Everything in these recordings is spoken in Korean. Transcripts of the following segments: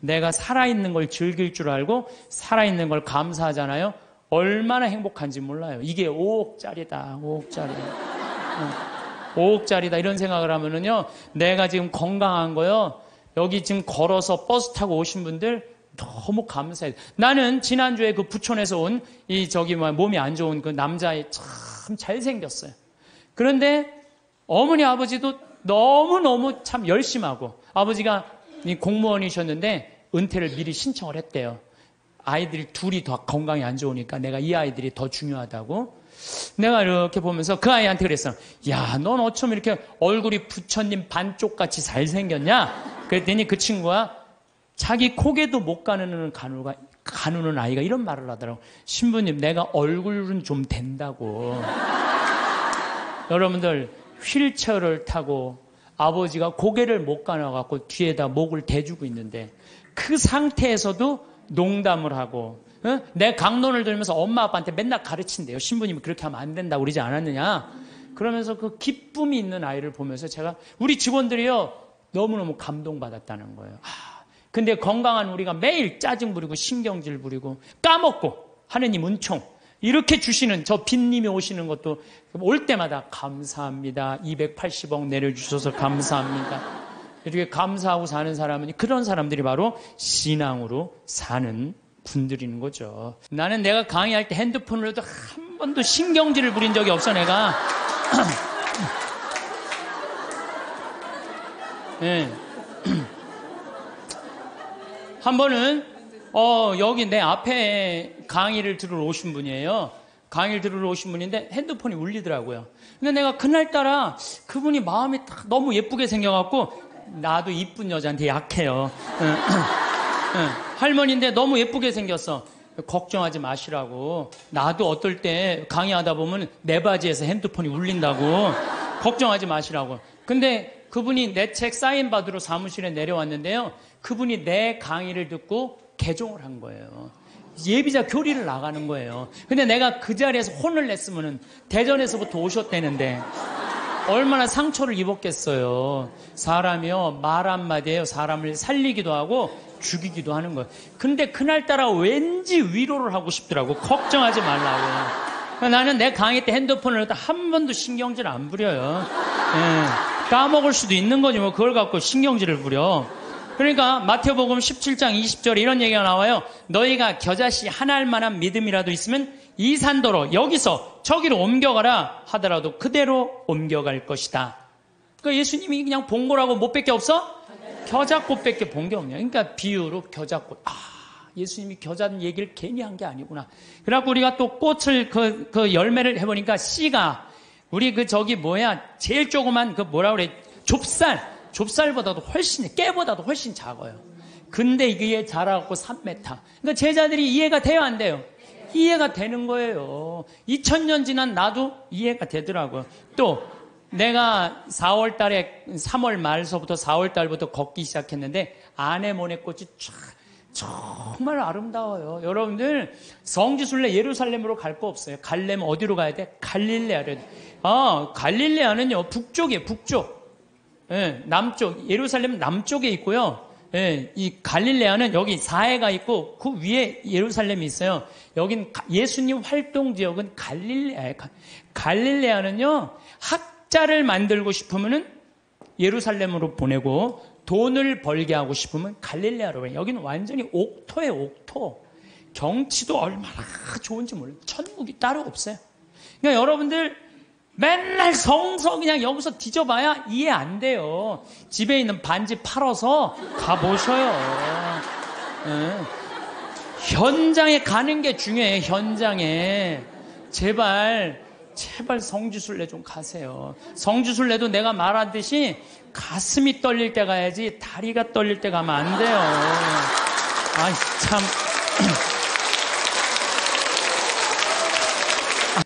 내가 살아있는 걸 즐길 줄 알고 살아있는 걸 감사하잖아요. 얼마나 행복한지 몰라요. 이게 5억짜리다, 5억짜리. 5억짜리다 이런 생각을 하면은요, 내가 지금 건강한 거요, 여기 지금 걸어서 버스 타고 오신 분들 너무 감사해요. 나는 지난주에 그 부천에서 온 몸이 안 좋은 그 남자애 참 잘생겼어요. 그런데 어머니 아버지도 너무너무 참 열심하고, 아버지가 공무원이셨는데 은퇴를 미리 신청을 했대요. 아이들이 둘이 더 건강이 안 좋으니까 내가 이 아이들이 더 중요하다고. 내가 이렇게 보면서 그 아이한테 그랬어. 야, 넌 어쩜 이렇게 얼굴이 부처님 반쪽같이 잘생겼냐? 그랬더니 그 친구가 자기 고개도 못 가누는 아이가 이런 말을 하더라고. 신부님, 내가 얼굴은 좀 된다고. 여러분들, 휠체어를 타고 아버지가 고개를 못 가눠갖고 뒤에다 목을 대주고 있는데 그 상태에서도 농담을 하고, 내 강론을 들으면서 엄마 아빠한테 맨날 가르친대요. 신부님이 그렇게 하면 안 된다고 그러지 않았느냐. 그러면서 그 기쁨이 있는 아이를 보면서 우리 직원들이요, 너무너무 감동받았다는 거예요. 근데 건강한 우리가 매일 짜증 부리고 신경질 부리고 까먹고 하느님 은총 이렇게 주시는 저 빈님이 오시는 것도 올 때마다 감사합니다. 280억 내려주셔서 감사합니다. 이렇게 감사하고 사는 사람은 그런 사람들이 바로 신앙으로 사는 분들인 거죠. 나는 내가 강의할 때 핸드폰으로도 한 번도 신경질을 부린 적이 없어, 내가. 네. 한 번은 여기 내 앞에 강의를 들으러 오신 분이에요. 강의를 들으러 오신 분인데 핸드폰이 울리더라고요. 근데 내가 그날따라 그분이 마음이 너무 예쁘게 생겨갖고, 나도 이쁜 여자한테 약해요. 할머니인데 너무 예쁘게 생겼어. 걱정하지 마시라고. 나도 어떨 때 강의하다 보면 내 바지에서 핸드폰이 울린다고. 걱정하지 마시라고. 근데 그분이 내 책 사인 받으러 사무실에 내려왔는데요, 그분이 내 강의를 듣고 개종을 한 거예요. 예비자 교리를 나가는 거예요. 근데 내가 그 자리에서 혼을 냈으면은 대전에서부터 오셨다는데 얼마나 상처를 입었겠어요. 사람이요, 말 한마디에요, 사람을 살리기도 하고 죽이기도 하는 거예요. 근데 그날따라 왠지 위로를 하고 싶더라고. 걱정하지 말라고. 나는 내 강의 때 핸드폰을 한 번도 신경질 안 부려요. 까먹을 수도 있는 거지 뭐 그걸 갖고 신경질을 부려. 그러니까 마태복음 17장 20절에 이런 얘기가 나와요. 너희가 겨자씨 한 알만한 믿음이라도 있으면 이 산더러 여기서 저기로 옮겨가라 하더라도 그대로 옮겨갈 것이다. 그러니까 예수님이 그냥 본 거라고 못 뺄 게 없어? 겨자꽃밖에 본 게 없냐. 그러니까 비유로 겨자꽃. 예수님이 겨자는 얘기를 괜히 한 게 아니구나. 그래갖고 우리가 또 꽃을 그 열매를 해보니까 씨가 우리 제일 조그만 좁쌀보다도 깨보다도 훨씬 작아요. 근데 이게 자라갖고 3m. 그러니까 제자들이 이해가 돼요, 안 돼요? 이해가 되는 거예요. 2000년 지난 나도 이해가 되더라고요. 또 내가 3월 말서부터 4월 달부터 걷기 시작했는데 아네모네 꽃이 정말 아름다워요. 여러분들 성지순례 예루살렘으로 갈 거 없어요. 가려면 어디로 가야 돼? 갈릴레아를. 갈릴레아는요 북쪽이에요. 북쪽. 남쪽. 예루살렘은 남쪽에 있고요. 이 갈릴레아는 여기 사해가 있고 그 위에 예루살렘이 있어요. 여긴 예수님 활동 지역은 갈릴레아예요. 갈릴레아는요 학자를 만들고 싶으면은 예루살렘으로 보내고 돈을 벌게 하고 싶으면 갈릴레아로 해요. 여기는 완전히 옥토예요, 옥토. 경치도 얼마나 좋은지 몰라요. 천국이 따로 없어요. 그러니까 여러분들 맨날 성서 그냥 여기서 뒤져봐야 이해 안 돼요. 집에 있는 반지 팔아서 가보셔요. 현장에 가는 게 중요해요. 현장에. 제발 성지순례 좀 가세요. 성지순례도 내가 말하듯이 가슴이 떨릴 때 가야지 다리가 떨릴 때 가면 안 돼요. 참.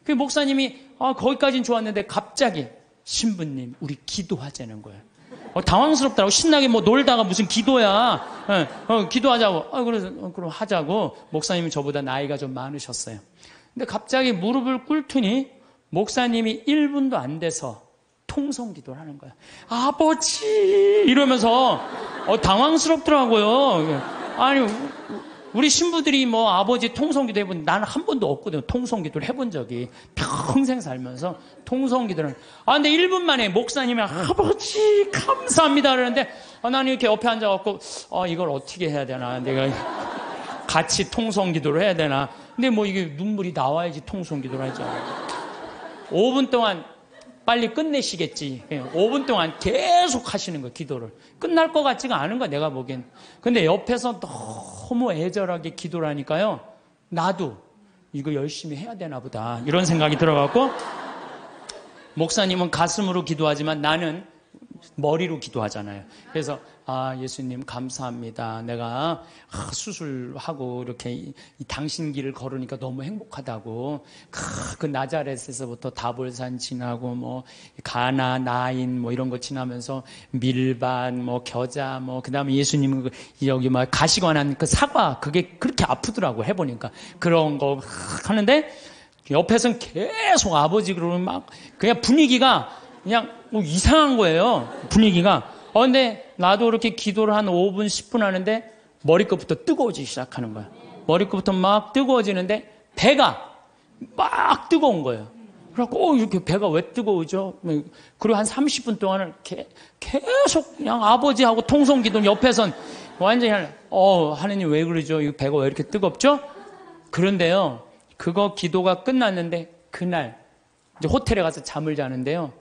그 목사님이 거기까지는 좋았는데 갑자기 신부님 우리 기도하자는 거예요. 당황스럽더라고. 신나게 놀다가 무슨 기도야. 기도하자고. 그래서 그럼 하자고. 목사님이 저보다 나이가 좀 많으셨어요. 근데 갑자기 무릎을 꿇더니 목사님이 1분도 안 돼서 통성 기도를 하는 거야. 아버지 이러면서 당황스럽더라고요. 아니, 우리 신부들이 뭐 아버지 통성기도 해본, 나는 한 번도 없거든요. 통성기도를 해본 적이. 평생 살면서 통성기도를. 근데 1분 만에 목사님이 아버지 감사합니다 그러는데, 나는 이렇게 옆에 앉아갖고, 이걸 어떻게 해야 되나. 내가 같이 통성기도를 해야 되나. 근데 뭐 이게 눈물이 나와야지 통성기도를 하죠. 5분 동안 빨리 끝내시겠지. 5분 동안 계속 하시는 거예요, 기도를. 끝날 것 같지가 않은 거야, 내가 보기엔. 근데 옆에서 너무 애절하게 기도를 하니까요, 나도 이거 열심히 해야 되나 보다. 이런 생각이 들어갖고, 목사님은 가슴으로 기도하지만 나는 머리로 기도하잖아요. 그래서 예수님 감사합니다. 내가 수술하고 이렇게 이 당신 길을 걸으니까 너무 행복하다고. 그 나자렛에서부터 다볼산 지나고 뭐 가나 나인 뭐 이런 거 지나면서 밀반 뭐 겨자 뭐 그다음에 예수님 여기 막 가시관한 그 사과 그게 그렇게 아프더라고 해보니까. 그런 거 하는데 옆에서는 계속 아버지 그러면 막 그냥 분위기가 그냥 뭐 이상한 거예요. 분위기가. 근데 나도 그렇게 기도를 한 5분, 10분 하는데 머리끝부터 뜨거워지기 시작하는 거야. 머리끝부터 막 뜨거워지는데 배가 막 뜨거운 거예요. 그래갖고 이렇게 배가 왜 뜨거우죠? 그리고 한 30분 동안은 계속 그냥 아버지하고 통성기도 옆에선 완전히 하느님 왜 그러죠? 이 배가 왜 이렇게 뜨겁죠? 그런데요. 그거 기도가 끝났는데 그날 이제 호텔에 가서 잠을 자는데요.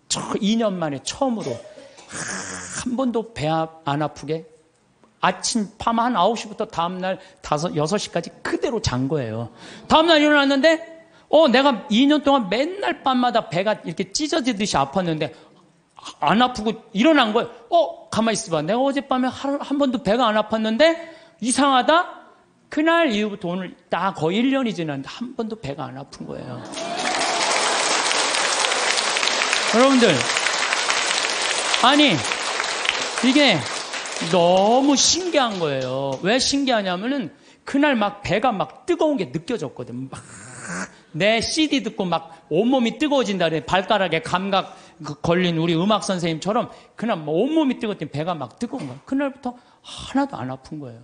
2년 만에 처음으로 한 번도 배 안 아프게 아침 밤 한 9시부터 다음날 6시까지 그대로 잔 거예요. 다음날 일어났는데 내가 2년 동안 맨날 밤마다 배가 이렇게 찢어지듯이 아팠는데 안 아프고 일어난 거예요. 가만히 있어봐. 내가 어젯밤에 한 번도 배가 안 아팠는데 이상하다. 그날 이후부터 오늘 딱 거의 1년이 지났는데 한 번도 배가 안 아픈 거예요. 여러분들, 아니 이게 너무 신기한 거예요. 왜 신기하냐면은 그날 막 배가 막 뜨거운 게 느껴졌거든. 막 내 CD 듣고 막 온몸이 뜨거워진다 그래. 발가락에 감각 걸린 우리 음악 선생님처럼 그날 막 온몸이 뜨거웠더니 배가 막 뜨거운 거야. 그날부터 하나도 안 아픈 거예요.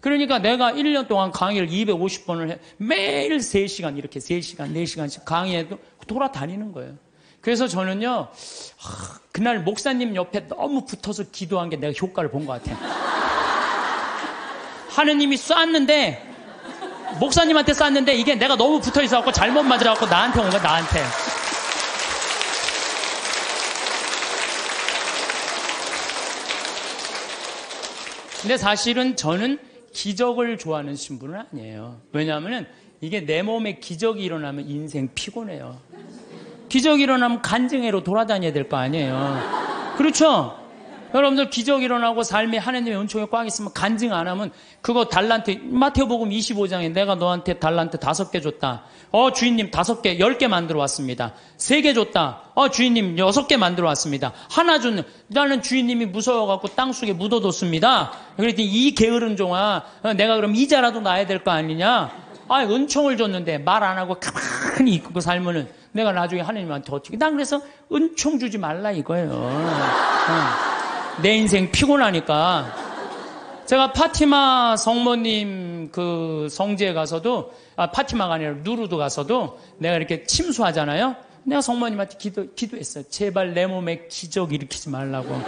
그러니까 내가 1년 동안 강의를 250번을 해. 매일 3시간 이렇게 3시간, 4시간씩 강의해도 돌아다니는 거예요. 그래서 저는요, 그날 목사님 옆에 너무 붙어서 기도한 게 내가 효과를 본 것 같아요. 하느님이 쐈는데, 목사님한테 쐈는데 이게 내가 너무 붙어 있어갖고 잘못 맞아갖고 나한테 온 거야, 나한테. 근데 사실은 저는 기적을 좋아하는 신분은 아니에요. 왜냐하면 이게 내 몸에 기적이 일어나면 인생 피곤해요. 기적이 일어나면 간증회로 돌아다녀야 될 거 아니에요. 그렇죠? 여러분들 기적이 일어나고 삶에 하나님의 은총이 꽉 있으면 간증 안 하면 그거 달란트, 마태복음 25장에 내가 너한테 달란트 5개 줬다. 주인님 5개, 10개 만들어 왔습니다. 3개 줬다. 주인님 6개 만들어 왔습니다. 하나 줬는, 나는 주인님이 무서워갖고 땅속에 묻어뒀습니다. 그랬더니 이 게으른 종아, 내가 그럼 이자라도 놔야 될 거 아니냐? 은총을 줬는데 말 안 하고 가만히 있고 살면은 내가 나중에 하나님한테 어떻게. 난 그래서 은총 주지 말라 이거예요. 내 인생 피곤하니까. 제가 파티마 성모님 그 성지에 가서도, 파티마가 아니라 누르드 가서도 내가 이렇게 침수하잖아요. 내가 성모님한테 기도했어요. 제발 내 몸에 기적 일으키지 말라고.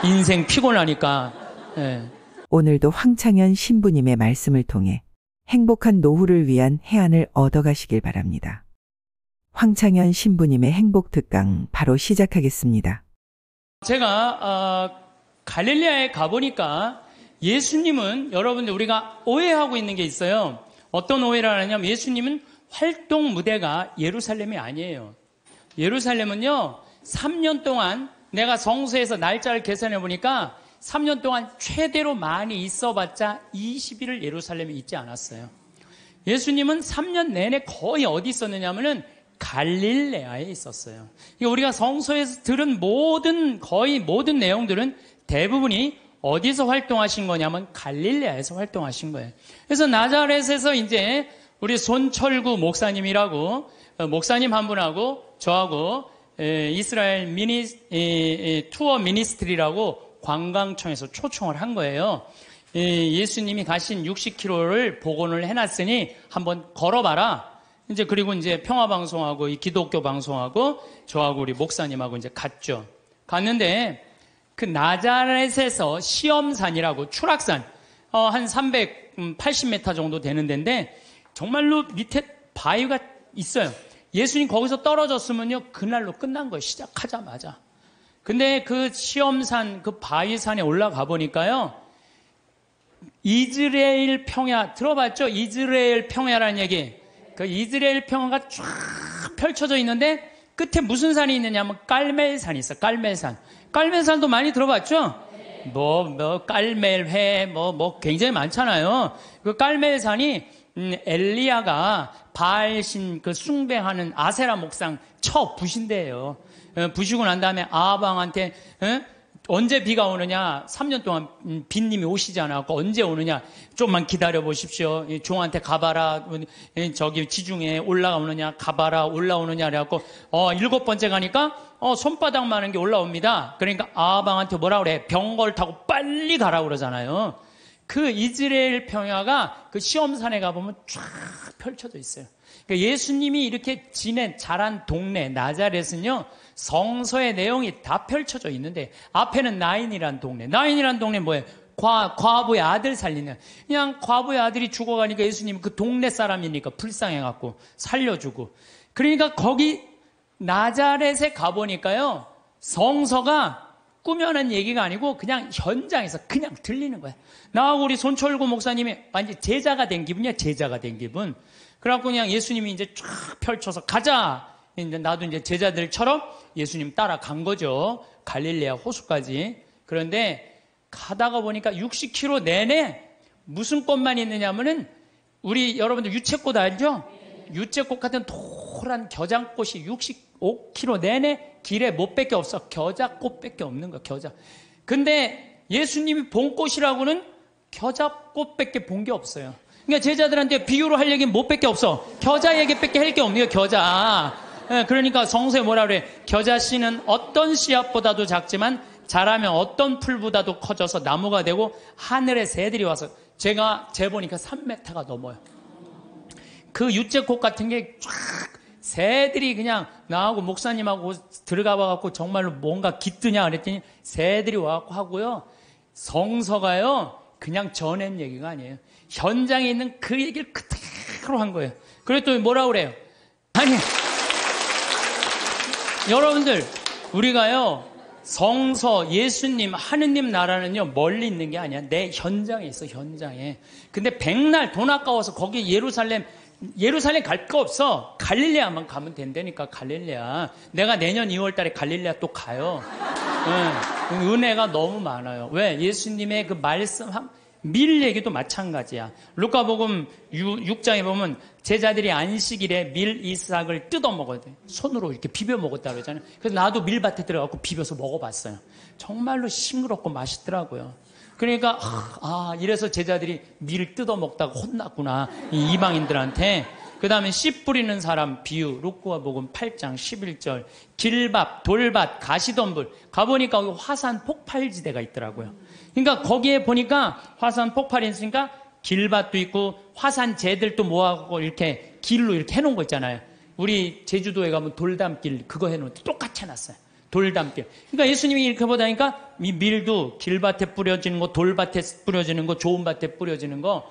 인생 피곤하니까. 네. 오늘도 황창현 신부님의 말씀을 통해 행복한 노후를 위한 해안을 얻어가시길 바랍니다. 황창현 신부님의 행복 특강 바로 시작하겠습니다. 제가 갈릴리아에 가보니까 예수님은, 여러분들 우리가 오해하고 있는 게 있어요. 어떤 오해를 하냐면 예수님은 활동 무대가 예루살렘이 아니에요. 예루살렘은요 3년 동안, 내가 성서에서 날짜를 계산해 보니까 3년 동안 최대로 많이 있어봤자 20일을 예루살렘에 있지 않았어요. 예수님은 3년 내내 거의 어디 있었느냐면은 갈릴레아에 있었어요. 우리가 성서에서 들은 거의 모든 내용들은 대부분이 어디서 활동하신 거냐면 갈릴레아에서 활동하신 거예요. 그래서 나자렛에서 이제 우리 손철구 목사님이라고 목사님 한 분하고 저하고 이스라엘 투어 미니스트리라고 관광청에서 초청을 한 거예요. 예수님이 가신 60km를 복원을 해놨으니 한번 걸어봐라. 이제 그리고 이제 평화방송하고 이 기독교 방송하고 저하고 우리 목사님하고 이제 갔죠. 갔는데 그 나자렛에서 시험산이라고 추락산 한 380m 정도 되는 데인데 정말로 밑에 바위가 있어요. 예수님 거기서 떨어졌으면요 그날로 끝난 거예요. 시작하자마자. 근데 그 시험산 그 바위산에 올라가 보니까요 이스라엘 평야 들어봤죠? 이스라엘 평야라는 얘기. 그 이스라엘 평야가 쫙 펼쳐져 있는데 끝에 무슨 산이 있느냐면 깔멜산이 있어. 깔멜산. 깔멜산도 많이 들어봤죠? 깔멜회 굉장히 많잖아요. 그 깔멜산이 엘리야가 바알신 그 숭배하는 아세라 목상 쳐 부신대예요. 부시고 난 다음에 아합왕한테 언제 비가 오느냐? 3년 동안 빈님이 오시지 않았고 언제 오느냐? 좀만 기다려 보십시오. 종한테 가봐라. 저기 지중해 올라오느냐? 가봐라. 올라오느냐? 그래갖고 7번째 가니까 손바닥 많은 게 올라옵니다. 그러니까 아합왕한테 뭐라 그래? 병거를 타고 빨리 가라 그러잖아요. 그 이스라엘 평야가 그 시험산에 가보면 쫙 펼쳐져 있어요. 그러니까 예수님이 이렇게 자란 동네 나자렛은요 성서의 내용이 다 펼쳐져 있는데 앞에는 나인이란 동네. 나인이란 동네 뭐예요? 과부의 아들 살리는. 그냥 과부의 아들이 죽어가니까 예수님은 그 동네 사람이니까 불쌍해갖고 살려주고. 그러니까 거기 나자렛에 가보니까요 성서가 꾸며낸 얘기가 아니고 그냥 현장에서 그냥 들리는 거야. 나하고 우리 손철구 목사님이 완전 제자가 된 기분이야. 제자가 된 기분. 그래갖고 그냥 예수님이 이제 쫙 펼쳐서 가자. 이제 나도 이제 제자들처럼 예수님 따라간 거죠. 갈릴레아 호수까지. 그런데 가다가 보니까 60km 내내 무슨 꽃만 있느냐면은 우리 여러분들 유채꽃 알죠? 유채꽃 같은 노란 겨장꽃이 65km 내내 길에 못밖에 없어. 겨자꽃밖에 없는 거야. 겨자. 근데 예수님이 본 꽃이라고는 겨자꽃밖에 본 게 없어요. 그러니까 제자들한테 비유로 할 얘기는 못밖에 없어. 겨자 얘기밖에 할 게 없네요. 겨자. 그러니까 성서에 뭐라 그래? 겨자 씨는 어떤 씨앗보다도 작지만 자라면 어떤 풀보다도 커져서 나무가 되고 하늘의 새들이 와서 제가 재보니까 3m가 넘어요. 그 유채꽃 같은 게 쫙 새들이 그냥 나하고 목사님하고 들어가 봐갖고 정말로 뭔가 깃드냐 그랬더니 새들이 와갖고 하고요. 성서가요 그냥 전한 얘기가 아니에요. 현장에 있는 그 얘기를 그대로 한 거예요. 그랬더니 뭐라 그래요? 아니 여러분들 우리가요 성서 예수님 하느님 나라는요 멀리 있는 게 아니야. 내 현장에 있어. 현장에. 근데 백날 돈 아까워서 거기 예루살렘 갈 거 없어. 갈릴레아만 가면 된다니까. 갈릴레아. 내가 내년 2월 달에 갈릴레아 또 가요. 은혜가 너무 많아요. 왜? 예수님의 그 말씀 밀 얘기도 마찬가지야. 루카복음 6장에 보면 제자들이 안식일에 밀 이삭을 뜯어 먹어야 돼. 손으로 이렇게 비벼 먹었다 그러잖아요. 그래서 나도 밀밭에 들어가고 비벼서 먹어봤어요. 정말로 싱그럽고 맛있더라고요. 그러니까 이래서 제자들이 밀을 뜯어 먹다가 혼났구나. 이 이방인들한테. 그 다음에 씨 뿌리는 사람 비유 루카복음 8장 11절 길밥, 돌밭, 가시덤불 가보니까 거기 화산 폭발지대가 있더라고요. 그러니까 거기에 보니까 화산 폭발이 있으니까 길밭도 있고 화산재들도 모아갖고 이렇게 길로 이렇게 해놓은 거 있잖아요. 우리 제주도에 가면 돌담길 그거 해놓은 똑같이 해놨어요. 돌담길. 그러니까 예수님이 이렇게 보다니까 이 밀도 길밭에 뿌려지는 거, 돌밭에 뿌려지는 거, 좋은 밭에 뿌려지는 거.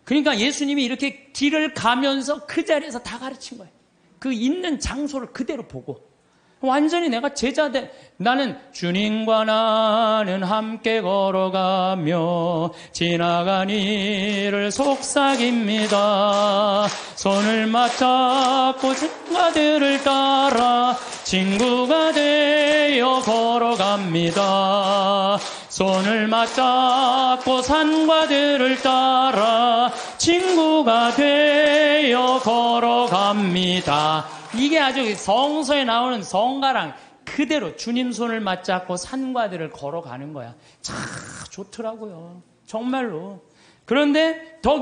그러니까 예수님이 이렇게 길을 가면서 그 자리에서 다 가르친 거예요. 그 있는 장소를 그대로 보고. 완전히 내가 제자들, 나는 주님과 나는 함께 걸어가며 지나간 이를 속삭입니다. 손을 맞잡고 친구들을 따라 친구가 되어 걸어갑니다. 손을 맞잡고 산과 들을 따라 친구가 되어 걸어갑니다. 이게 아주 성서에 나오는 성가랑 그대로 주님 손을 맞잡고 산과 들을 걸어가는 거야. 참 좋더라고요. 정말로. 그런데 더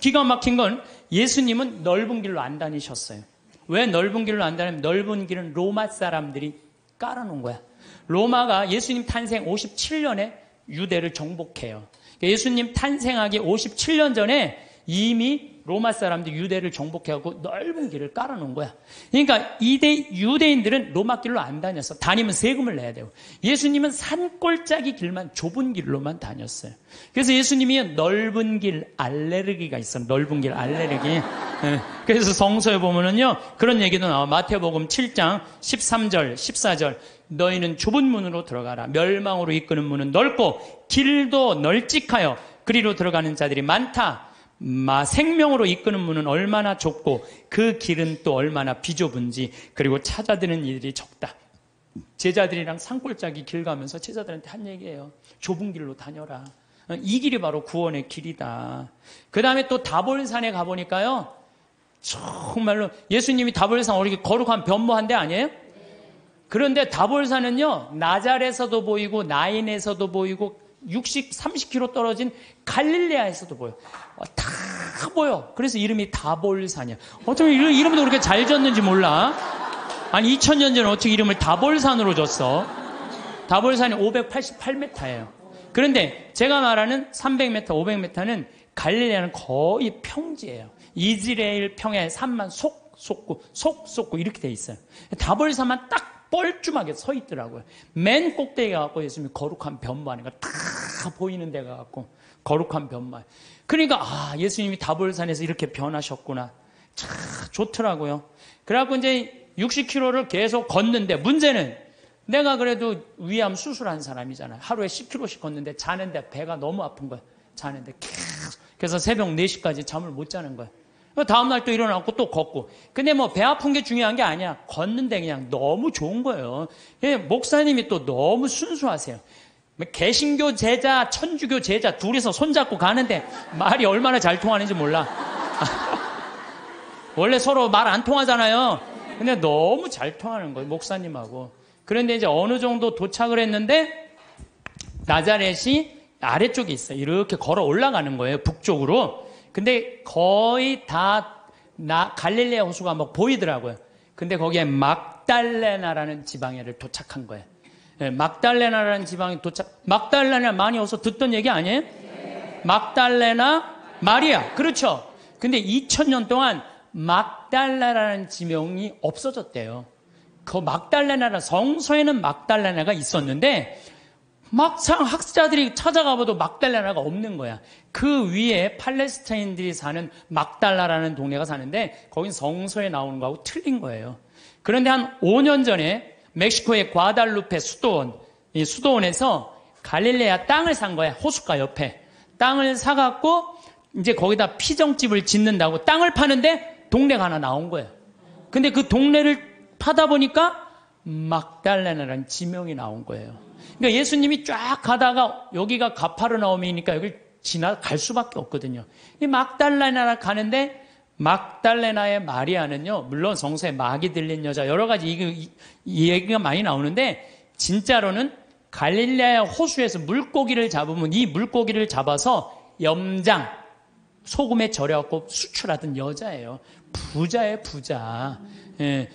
기가 막힌 건 예수님은 넓은 길로 안 다니셨어요. 왜 넓은 길로 안 다니면 넓은 길은 로마 사람들이 깔아놓은 거야. 로마가 예수님 탄생 57년에 유대를 정복해요. 예수님 탄생하기 57년 전에 이미 로마 사람들이 유대를 정복해갖고 넓은 길을 깔아놓은 거야. 그러니까 유대인들은 로마 길로 안 다녔어. 다니면 세금을 내야 되고. 예수님은 산골짜기 길만, 좁은 길로만 다녔어요. 그래서 예수님이 넓은 길 알레르기가 있어. 넓은 길 알레르기. 그래서 성서에 보면은요, 그런 얘기도 나와. 마태복음 7장 13절, 14절. 너희는 좁은 문으로 들어가라. 멸망으로 이끄는 문은 넓고 길도 널찍하여 그리로 들어가는 자들이 많다. 생명으로 이끄는 문은 얼마나 좁고 그 길은 또 얼마나 비좁은지, 그리고 찾아드는 이들이 적다. 제자들이랑 산골짜기 길 가면서 제자들한테 한 얘기예요. 좁은 길로 다녀라. 이 길이 바로 구원의 길이다. 그 다음에 또 다볼산에 가보니까요, 정말로 예수님이 다볼산 어떻게 거룩한 변모한 데 아니에요? 그런데 다볼산은요, 나잘에서도 보이고 나인에서도 보이고 30km 떨어진 갈릴레아에서도 보여. 다 보여. 그래서 이름이 다볼산이야. 어떻게 이름도 그렇게 잘 졌는지 몰라. 아니 2000년 전에 어떻게 이름을 다볼산으로 줬어. 다볼산이 588m예요. 그런데 제가 말하는 300m, 500m는 갈릴레아는 거의 평지예요. 이스라엘 평야의 산만 속 솟고 이렇게 돼 있어요. 다볼산만 딱 뻘쭘하게 서 있더라고요. 맨 꼭대기에 가고 예수님이 거룩한 변모하는 거 다 보이는 데가 갖고 거룩한 변모. 그러니까 예수님이 다볼산에서 이렇게 변하셨구나. 참 좋더라고요. 그래갖고 이제 60km를 계속 걷는데, 문제는 내가 그래도 위암 수술한 사람이잖아요. 하루에 10km씩 걷는데 자는데 배가 너무 아픈 거야. 자는데 계속. 그래서 새벽 4시까지 잠을 못 자는 거야. 다음날 또 일어나고 또 걷고. 근데 뭐 배 아픈 게 중요한 게 아니야. 걷는데 그냥 너무 좋은 거예요. 목사님이 또 너무 순수하세요. 개신교 제자, 천주교 제자 둘이서 손잡고 가는데 말이 얼마나 잘 통하는지 몰라. 원래 서로 말 안 통하잖아요. 근데 너무 잘 통하는 거예요, 목사님하고. 그런데 이제 어느 정도 도착을 했는데 나자렛이 아래쪽에 있어요. 이렇게 걸어 올라가는 거예요, 북쪽으로. 근데 거의 다 갈릴레아 호수가 막 보이더라고요. 근데 거기에 막달레나라는 지방에를 도착한 거예요. 막달레나라는 지방에 막달레나 많이 어서 듣던 얘기 아니에요? 막달레나 마리아. 그렇죠. 근데 2000년 동안 막달레나라는 지명이 없어졌대요. 그 막달레나라, 성서에는 막달레나가 있었는데 막상 학자들이 찾아가봐도 막달레나가 없는 거야. 그 위에 팔레스타인들이 사는 막달라라는 동네가 사는데 거긴 성서에 나오는 거하고 틀린 거예요. 그런데 한 5년 전에 멕시코의 과달루페 이 수도원에서 갈릴레아 땅을 산 거야. 호숫가 옆에. 땅을 사갖고 이제 거기다 피정집을 짓는다고 땅을 파는데 동네가 하나 나온 거예요. 근데 그 동네를 파다 보니까 막달레나라는 지명이 나온 거예요. 그러니까 예수님이 쫙 가다가 여기가 가파르나움이니까 여기 지나갈 수밖에 없거든요. 이 막달레나 가는데 막달레나의 마리아는요, 물론 성서에 막이 들린 여자 여러 가지 이 얘기가 많이 나오는데 진짜로는 갈릴레아 호수에서 물고기를 잡으면 이 물고기를 잡아서 염장 소금에 절여갖고 수출하던 여자예요. 부자예요, 부자.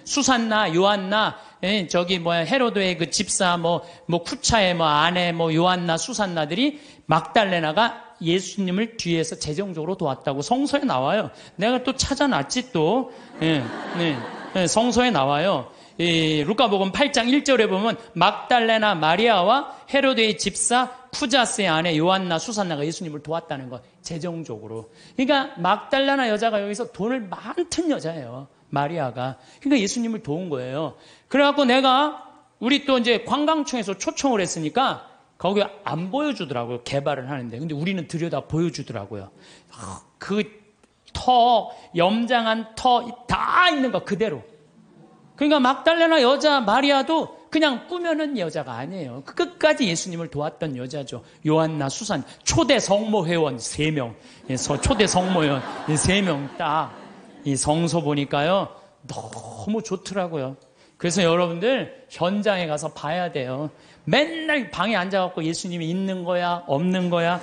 수산나, 요한나, 헤로드의 그 집사, 쿠차의 아내, 요한나, 수산나들이 막달레나가 예수님을 뒤에서 재정적으로 도왔다고 성서에 나와요. 내가 또 찾아놨지 또. 성서에 나와요. 루카복음 8장 1절에 보면 막달레나 마리아와 헤로드의 집사 쿠자스의 아내 요한나, 수산나가 예수님을 도왔다는 거, 재정적으로. 그러니까 막달레나 여자가 여기서 돈을 많던 여자예요. 마리아가. 그러니까 예수님을 도운 거예요. 그래갖고 우리 또 이제 관광청에서 초청을 했으니까 거기 안 보여주더라고요. 개발을 하는데. 근데 우리는 들여다 보여주더라고요. 그 염장한 다 있는 거 그대로. 그러니까 막달레나 여자 마리아도 그냥 꾸며낸 여자가 아니에요. 끝까지 예수님을 도왔던 여자죠. 요한나, 수산, 초대 성모회원 3명. 초대 성모회원 3명 딱. 이 성서 보니까요, 너무 좋더라고요. 그래서 여러분들 현장에 가서 봐야 돼요. 맨날 방에 앉아갖고 예수님이 있는 거야, 없는 거야,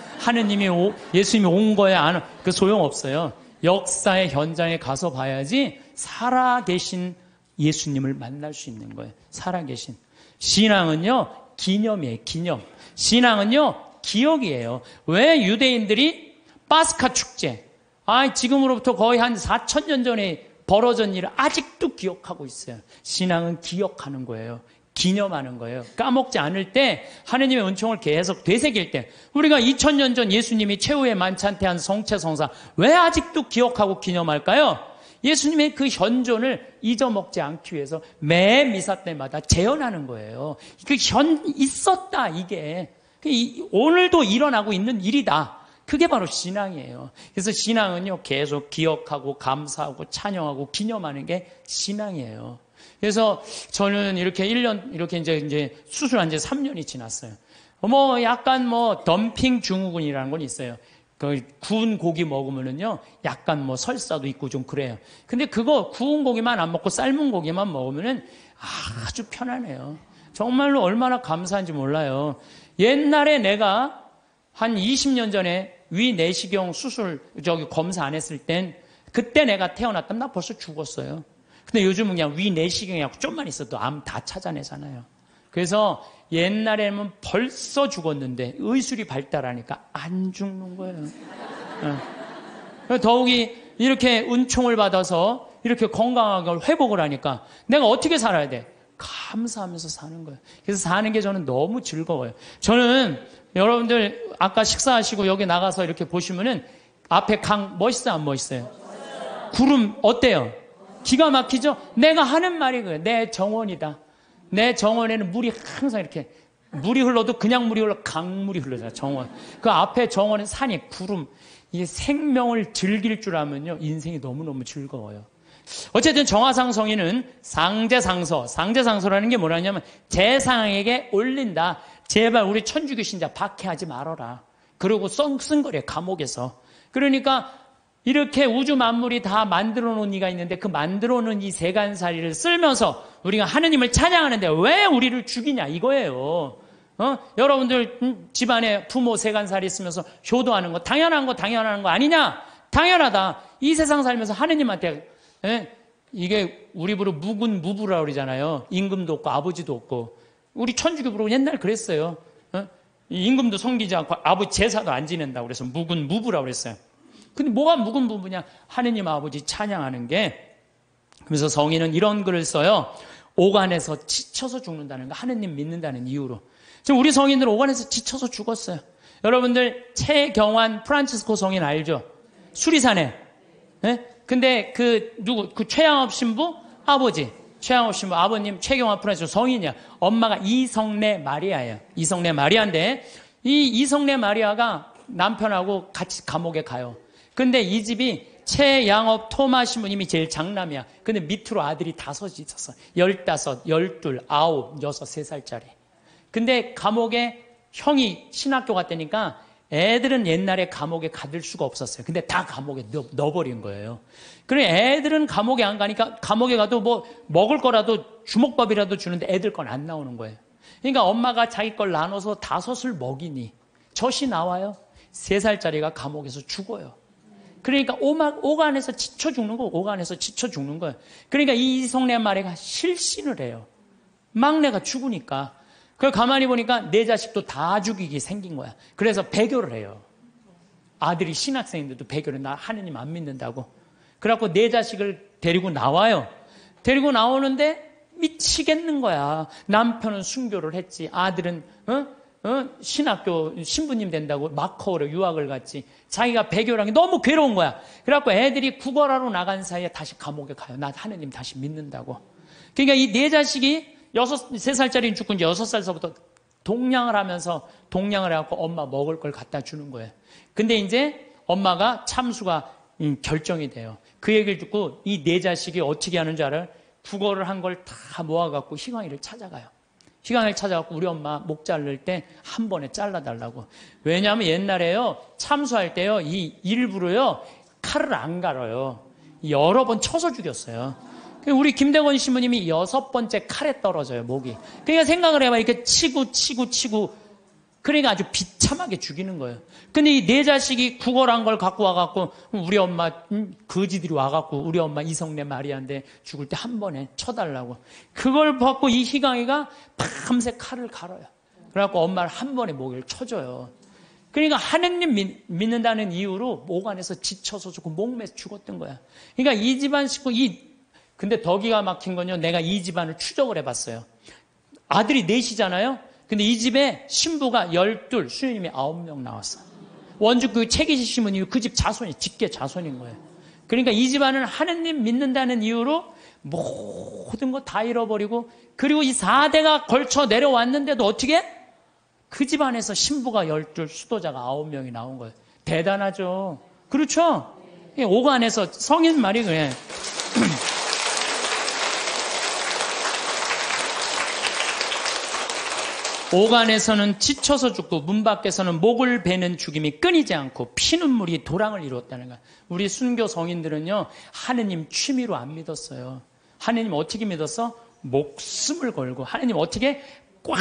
예수님이 온 거야, 안 온, 그 소용없어요. 역사의 현장에 가서 봐야지 살아계신 예수님을 만날 수 있는 거예요. 살아계신. 신앙은요, 기념이에요, 기념. 신앙은요, 기억이에요. 왜 유대인들이 파스카 축제, 지금으로부터 거의 한 4,000년 전에 벌어진 일을 아직도 기억하고 있어요. 신앙은 기억하는 거예요. 기념하는 거예요. 까먹지 않을 때, 하느님의 은총을 계속 되새길 때, 우리가 2000년 전 예수님이 최후의 만찬때 한 성체성사 왜 아직도 기억하고 기념할까요? 예수님의 그 현존을 잊어먹지 않기 위해서 매 미사 때마다 재현하는 거예요. 있었다, 이게. 오늘도 일어나고 있는 일이다. 그게 바로 신앙이에요. 그래서 신앙은요, 계속 기억하고 감사하고 찬양하고 기념하는 게 신앙이에요. 그래서 저는 이렇게 1년, 이렇게 이제 수술한 지 3년이 지났어요. 약간 덤핑 증후군이라는 건 있어요. 구운 고기 먹으면은요, 약간 설사도 있고 좀 그래요. 근데 그거 구운 고기만 안 먹고 삶은 고기만 먹으면은 아주 편안해요. 정말로 얼마나 감사한지 몰라요. 옛날에 내가 한 20년 전에 위 내시경 수술, 검사 안 했을 땐, 그때 내가 태어났다면 나 벌써 죽었어요. 근데 요즘은 그냥 위 내시경이라고 좀만 있어도 암 다 찾아내잖아요. 그래서 옛날에는 벌써 죽었는데 의술이 발달하니까 안 죽는 거예요. 더욱이 이렇게 은총을 받아서 이렇게 건강하게 회복을 하니까 내가 어떻게 살아야 돼? 감사하면서 사는 거예요. 그래서 사는 게 저는 너무 즐거워요. 저는 여러분들 아까 식사하시고 여기 나가서 이렇게 보시면은 앞에 강 멋있어요, 안 멋있어요? 구름 어때요? 기가 막히죠? 내가 하는 말이 그래요. 내 정원이다. 내 정원에는 물이 항상 이렇게, 물이 흘러도 그냥 물이 흘러, 강물이 흘러잖아요, 정원. 그 앞에 정원은 산이, 구름. 이게 생명을 즐길 줄 알면요, 인생이 너무너무 즐거워요. 어쨌든 정화상성인은 상제상서라는 게 뭐라냐면 제상에게 올린다. 제발 우리 천주교 신자 박해하지 말아라. 그러고 쓴거래요, 감옥에서. 그러니까 이렇게 우주 만물이 다 만들어 놓은 이가 있는데 그 만들어 놓은 이 세간살이를 쓸면서 우리가 하느님을 찬양하는데 왜 우리를 죽이냐 이거예요. 여러분들 집안에 부모 세간살이 있으면서 효도하는 거 당연한 거 아니냐? 당연하다. 이 세상 살면서 하느님한테 이게 우리 부로 무군무부라고 그러잖아요. 임금도 없고 아버지도 없고. 우리 천주교 부로 옛날 그랬어요. 임금도 섬기지 않고 아버지 제사도 안 지낸다고 그래서 무군무부라고 그랬어요. 근데 뭐가 무군무부냐? 하느님 아버지 찬양하는 게. 그래서 성인은 이런 글을 써요. 오간에서 지쳐서 죽는다는 거, 하느님 믿는다는 이유로. 지금 우리 성인들은 오간에서 지쳐서 죽었어요. 여러분들 최경환 프란치스코 성인 알죠? 수리산에. 근데 그 최양업 신부 아버지, 최양업 신부 아버님 최경환 프란치스코 성인이야. 엄마가 이성래 마리아예요. 이성래 마리아인데 이 이성래 마리아가 남편하고 같이 감옥에 가요. 근데 이 집이 최양업 토마 신부님이 제일 장남이야. 근데 밑으로 아들이 5이 있었어. 15, 12, 9, 6, 3살짜리. 근데 감옥에 형이 신학교 갔다니까 애들은 옛날에 감옥에 가둘 수가 없었어요. 근데 다 감옥에 넣어버린 거예요. 그래 애들은 감옥에 안 가니까 감옥에 가도 먹을 거라도 주먹밥이라도 주는데 애들 건 안 나오는 거예요. 그러니까 엄마가 자기 걸 나눠서 5을 먹이니 젖이 나와요. 3살짜리가 감옥에서 죽어요. 그러니까 오간에서 지쳐 죽는 거예요. 그러니까 이 이성래 마리아가 실신을 해요. 막내가 죽으니까. 그걸 가만히 보니까 내 자식도 다 죽이게 생긴 거야. 그래서 배교를 해요. 아들이 신학생인데도 배교를, 나 하느님 안 믿는다고. 그래갖고 내 자식을 데리고 나와요. 데리고 나오는데 미치겠는 거야. 남편은 순교를 했지. 아들은 신학교 신부님 된다고 마커로 유학을 갔지. 자기가 배교라는 게 너무 괴로운 거야. 그래갖고 애들이 국어하러 나간 사이에 다시 감옥에 가요. 나 하느님 다시 믿는다고. 그러니까 이 내 자식이 3살짜리는 죽고 이제 6살서부터 동냥을 해갖고 엄마 먹을 걸 갖다 주는 거예요. 근데 이제 엄마가 참수가 결정이 돼요. 그 얘기를 듣고 이 내 자식이 어떻게 하는 줄 알아요? 국어를 한 걸 다 모아갖고 희광이를 찾아가요. 희광이를 찾아갖고 우리 엄마 목 자를 때 한 번에 잘라달라고. 왜냐하면 옛날에요, 참수할 때요, 이 일부러요, 칼을 안 갈아요. 여러 번 쳐서 죽였어요. 우리 김대건 신부님이 6번째 칼에 떨어져요, 목이. 그러니까 생각을 해봐. 이렇게 치고. 그러니까 아주 비참하게 죽이는 거예요. 근데 이 내 자식이 구걸한 걸 갖고 와갖고, 우리 엄마, 거지들이 와갖고, 우리 엄마 이성래 마리아인데 죽을 때 한 번에 쳐달라고. 그걸 받고 이 희강이가 밤새 칼을 갈아요. 그래갖고 엄마를 한 번에 목을 쳐줘요. 그러니까 하느님 믿는다는 이유로 목 안에서 지쳐서 죽고 목매서 죽었던 거야. 그러니까 이 집안 식구, 근데 더 기가 막힌 건요, 내가 이 집안을 추적을 해봤어요. 아들이 넷이잖아요? 근데 이 집에 신부가 12, 수녀님이 9명 나왔어. 원주 그 책이시 신부님이 그 집 자손이, 직계 자손인 거예요. 그러니까 이 집안은 하느님 믿는다는 이유로 모든 거 다 잃어버리고, 그리고 이 4대가 걸쳐 내려왔는데도 어떻게? 그 집안에서 신부가 12, 수도자가 9명이 나온 거예요. 대단하죠. 그렇죠? 오간에서 성인 말이 그래. 오간에서는 지쳐서 죽고 문 밖에서는 목을 베는 죽임이 끊이지 않고 피눈물이 도랑을 이루었다는 거야. 우리 순교 성인들은요, 하느님 취미로 안 믿었어요. 하느님 어떻게 믿었어? 목숨을 걸고 하느님 어떻게 꽉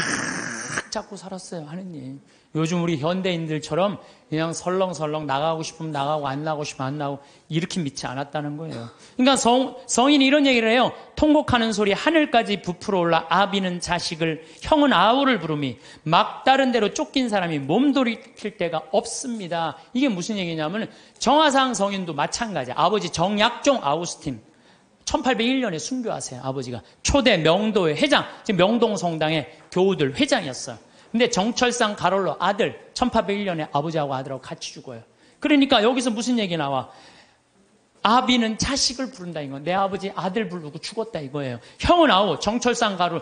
잡고 살았어요. 하느님. 요즘 우리 현대인들처럼 그냥 설렁설렁 나가고 싶으면 나가고 안 나가고 싶으면 안 나가고 이렇게 믿지 않았다는 거예요. 그러니까 성인이 이런 얘기를 해요. 통곡하는 소리 하늘까지 부풀어 올라 아비는 자식을, 형은 아우를 부르미 막다른 대로 쫓긴 사람이 몸돌이킬 데가 없습니다. 이게 무슨 얘기냐면 정화상 성인도 마찬가지야. 아버지 정약종 아우스틴 1801년에 순교하세요. 아버지가 초대 명도의 회장, 지금 명동성당의 교우들 회장이었어요. 근데 정철상 가롤로 아들 1801년에 아버지하고 아들하고 같이 죽어요. 그러니까 여기서 무슨 얘기 나와? 아비는 자식을 부른다 이거. 내 아버지 아들 부르고 죽었다 이거예요. 형은 아우 정철상 가롤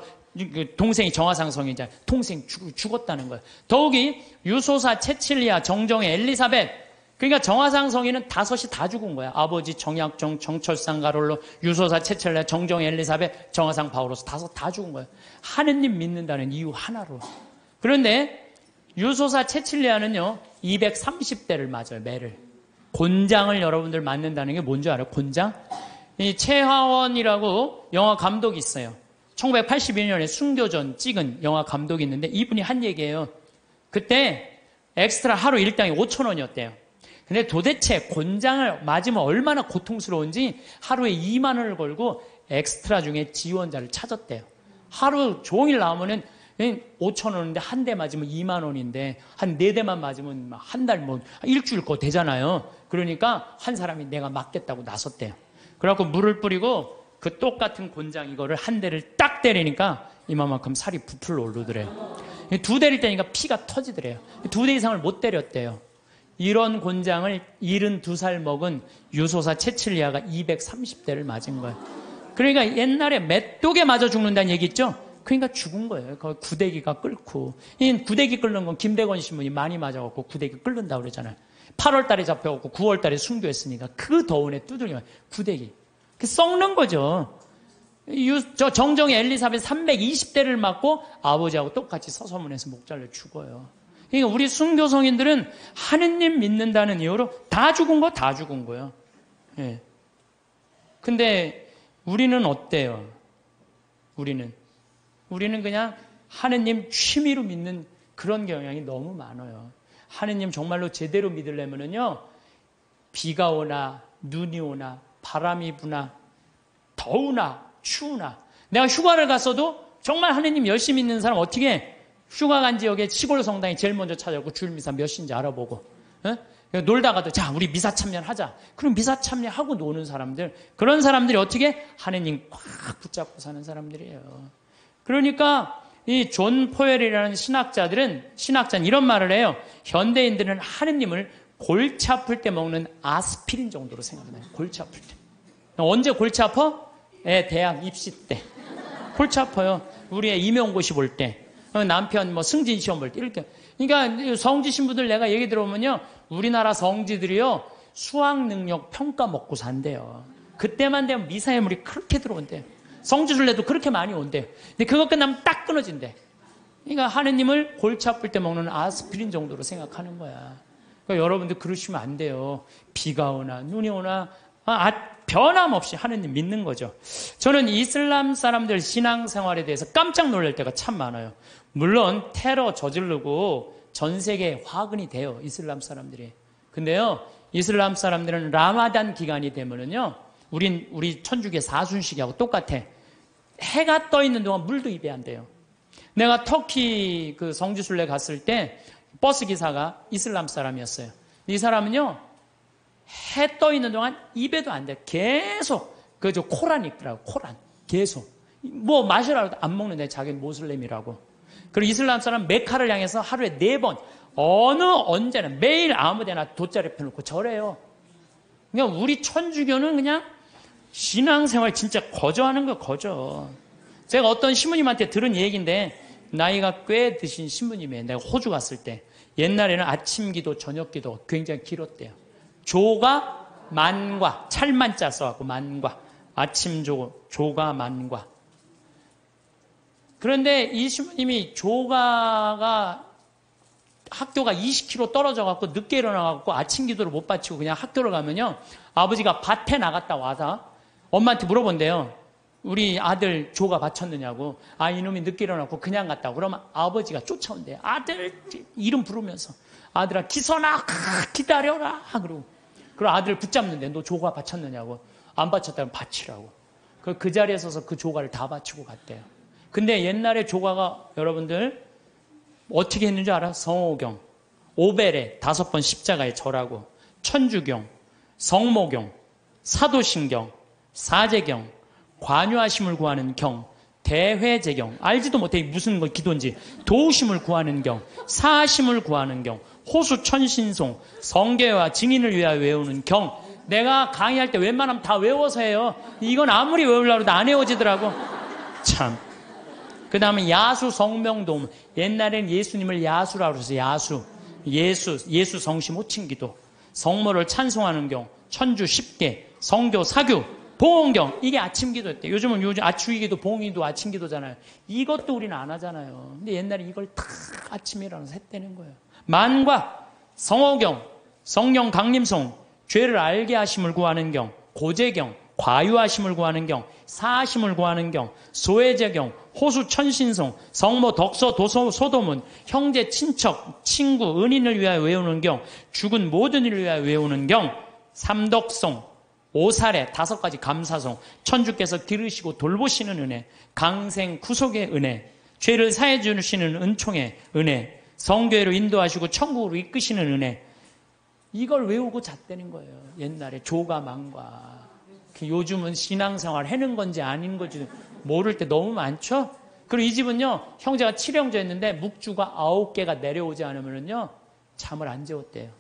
동생이 정화상 성인자 동생 죽었다는 거예요. 더욱이 유소사 체칠리아 정정의 엘리사벳, 그러니까 정화상 성인은 5이 다 죽은 거야. 아버지 정약종, 정철상 가롤로, 유소사 체첼레, 정정 엘리사벳, 정화상 바오로스 5 다 죽은 거예요. 하느님 믿는다는 이유 하나로. 그런데 유소사 체칠리아는요 230대를 맞아요. 매를. 곤장을 여러분들 맞는다는 게 뭔지 알아요? 곤장? 이 최하원이라고 영화 감독이 있어요. 1982년에 순교전 찍은 영화 감독이 있는데 이분이 한 얘기예요. 그때 엑스트라 하루 일당이 5,000원이었대요. 근데 도대체 곤장을 맞으면 얼마나 고통스러운지 하루에 2만 원을 걸고 엑스트라 중에 지원자를 찾았대요. 하루 종일 나오면은 5,000원인데 한 대 맞으면 2만 원인데 한 4대만 맞으면 한 달 뭐 일주일 거 되잖아요. 그러니까 한 사람이 내가 맞겠다고 나섰대요. 그래갖고 물을 뿌리고 그 똑같은 곤장 이거를 한 대를 딱 때리니까 이만큼 살이 부풀러 오르더래요. 2대를 때리니까 피가 터지더래요. 2대 이상을 못 때렸대요. 이런 곤장을 72살 먹은 유소사 체칠리아가 230대를 맞은 거예요. 그러니까 옛날에 메뚜기 맞아 죽는다는 얘기 있죠? 그러니까 죽은 거예요. 그 구데기가 끓고. 이 구데기 끓는 건 김대건 신부님 많이 맞아갖고 구데기 끓는다고 그러잖아요. 8월 달에 잡혀갖고 9월 달에 순교했으니까 그 더운에 두드리면 구데기. 썩는 거죠. 저 정정의 엘리사벳 320대를 맞고 아버지하고 똑같이 서서문에서 목 잘려 죽어요. 그러니까 우리 순교 성인들은 하느님 믿는다는 이유로 다 죽은 거예요. 예. 근데 우리는 어때요? 우리는 그냥 하느님 취미로 믿는 그런 경향이 너무 많아요. 하느님 정말로 제대로 믿으려면은요, 비가 오나 눈이 오나 바람이 부나 더우나 추우나, 내가 휴가를 갔어도 정말 하느님 열심히 믿는 사람 어떻게 휴가 간 지역에 시골 성당이 제일 먼저 찾아오고 주일 미사 몇 시인지 알아보고, 놀다가도 자 우리 미사 참여하자. 그럼 미사 참여하고 노는 사람들, 그런 사람들이 어떻게 하느님 꽉 붙잡고 사는 사람들이에요. 그러니까 이 존 포웰이라는 신학자는 이런 말을 해요. 현대인들은 하느님을 골치 아플 때 먹는 아스피린 정도로 생각해요. 골치 아플 때. 언제 골치 아파? 대학 입시 때. 골치 아파요. 우리의 임용고시 볼 때. 남편 승진 시험 볼 때 이렇게. 그러니까 성지 신부들 내가 얘기 들어보면요, 우리나라 성지들이요 수학 능력 평가 먹고 산대요. 그때만 되면 미사예물이 그렇게 들어온대요. 성지순례도 그렇게 많이 온대요. 근데 그거 끝나면 딱 끊어진대. 그러니까 하느님을 골치 아플 때 먹는 아스피린 정도로 생각하는 거야. 그러니까 여러분들 그러시면 안 돼요. 비가 오나 눈이 오나 변함없이 하느님 믿는 거죠. 저는 이슬람 사람들 신앙생활에 대해서 깜짝 놀랄 때가 참 많아요. 물론 테러 저지르고 전 세계에 화근이 돼요, 이슬람 사람들이. 근데요, 이슬람 사람들은 라마단 기간이 되면은요, 우리 천주교 사순식하고 똑같아. 해가 떠 있는 동안 물도 입에 안 돼요. 내가 터키 그 성지순례 갔을 때 버스 기사가 이슬람 사람이었어요. 이 사람은요, 해 떠 있는 동안 입에도 안 돼. 계속 그저 코란 읽더라고. 코란 계속 뭐 마시라고 안 먹는데 자기는 모슬렘이라고. 그리고 이슬람 사람 메카를 향해서 하루에 4번 언제나 매일 아무데나 돗자리 펴놓고 절해요. 그러니까 우리 천주교는 그냥 신앙생활 진짜 거저하는 거 거저. 제가 어떤 신부님한테 들은 얘기인데 나이가 꽤 드신 신부님이에요. 내가 호주 갔을 때 옛날에는 아침 기도 저녁 기도 굉장히 길었대요. 조가 만과 찰만자 써갖고 만과 아침 조가 만과. 그런데 이 신부님이 조가가 학교가 20km 떨어져갖고 늦게 일어나갖고 아침 기도를 못 바치고 그냥 학교를 가면요, 아버지가 밭에 나갔다 와서 엄마한테 물어본대요. 우리 아들 조가 바쳤느냐고. 아, 이놈이 늦게 일어나고 그냥 갔다고. 그러면 아버지가 쫓아온대요. 아들 이름 부르면서. 아들아, 기선아, 기다려라. 그러고 아들을 붙잡는데 너 조가 바쳤느냐고. 안 바쳤다면 바치라고. 그 자리에 서서 그 조가를 다 바치고 갔대요. 근데 옛날에 조가가 여러분들 어떻게 했는지 알아? 성호경, 오벨에 5번 십자가에 절하고, 천주경, 성모경, 사도신경, 사제경, 관유하심을 구하는 경, 대회제경, 알지도 못해 무슨 거 기도인지, 도우심을 구하는 경, 사심을 구하는 경, 호수천신송, 성계와 증인을 위하여 외우는 경. 내가 강의할 때 웬만하면 다 외워서 해요. 이건 아무리 외우려고 해도 안 외워지더라고. 참. 그 다음에 야수 성명도움. 옛날엔 예수님을 야수라고 해서 야수. 예수 성심 호칭기도. 성모를 찬송하는 경. 천주 10개. 성교 사규. 봉헌경. 이게 아침기도였대. 요즘은 주기도 봉기도 아침기도잖아요. 이것도 우리는 안 하잖아요. 근데 옛날에 이걸 다 아침에 일어나서 했다는 거예요. 만과 성호경. 성령 강림송. 죄를 알게 하심을 구하는 경. 고제경. 과유하심을 구하는 경, 사하심을 구하는 경, 소외제경, 호수천신송, 성모 덕서 도서 소도문, 형제 친척 친구 은인을 위하여 외우는 경, 죽은 모든 이를 위하여 외우는 경, 삼덕송, 오사례 5가지 감사송, 천주께서 기르시고 돌보시는 은혜, 강생 구속의 은혜, 죄를 사해 주시는 은총의 은혜, 성교회로 인도하시고 천국으로 이끄시는 은혜. 이걸 외우고 잤다는 거예요. 옛날에 조가망과. 요즘은 신앙생활 해는 건지 아닌 건지 모를 때 너무 많죠? 그리고 이 집은요, 형제가 7형제였는데 묵주가 9개가 내려오지 않으면요, 잠을 안 재웠대요.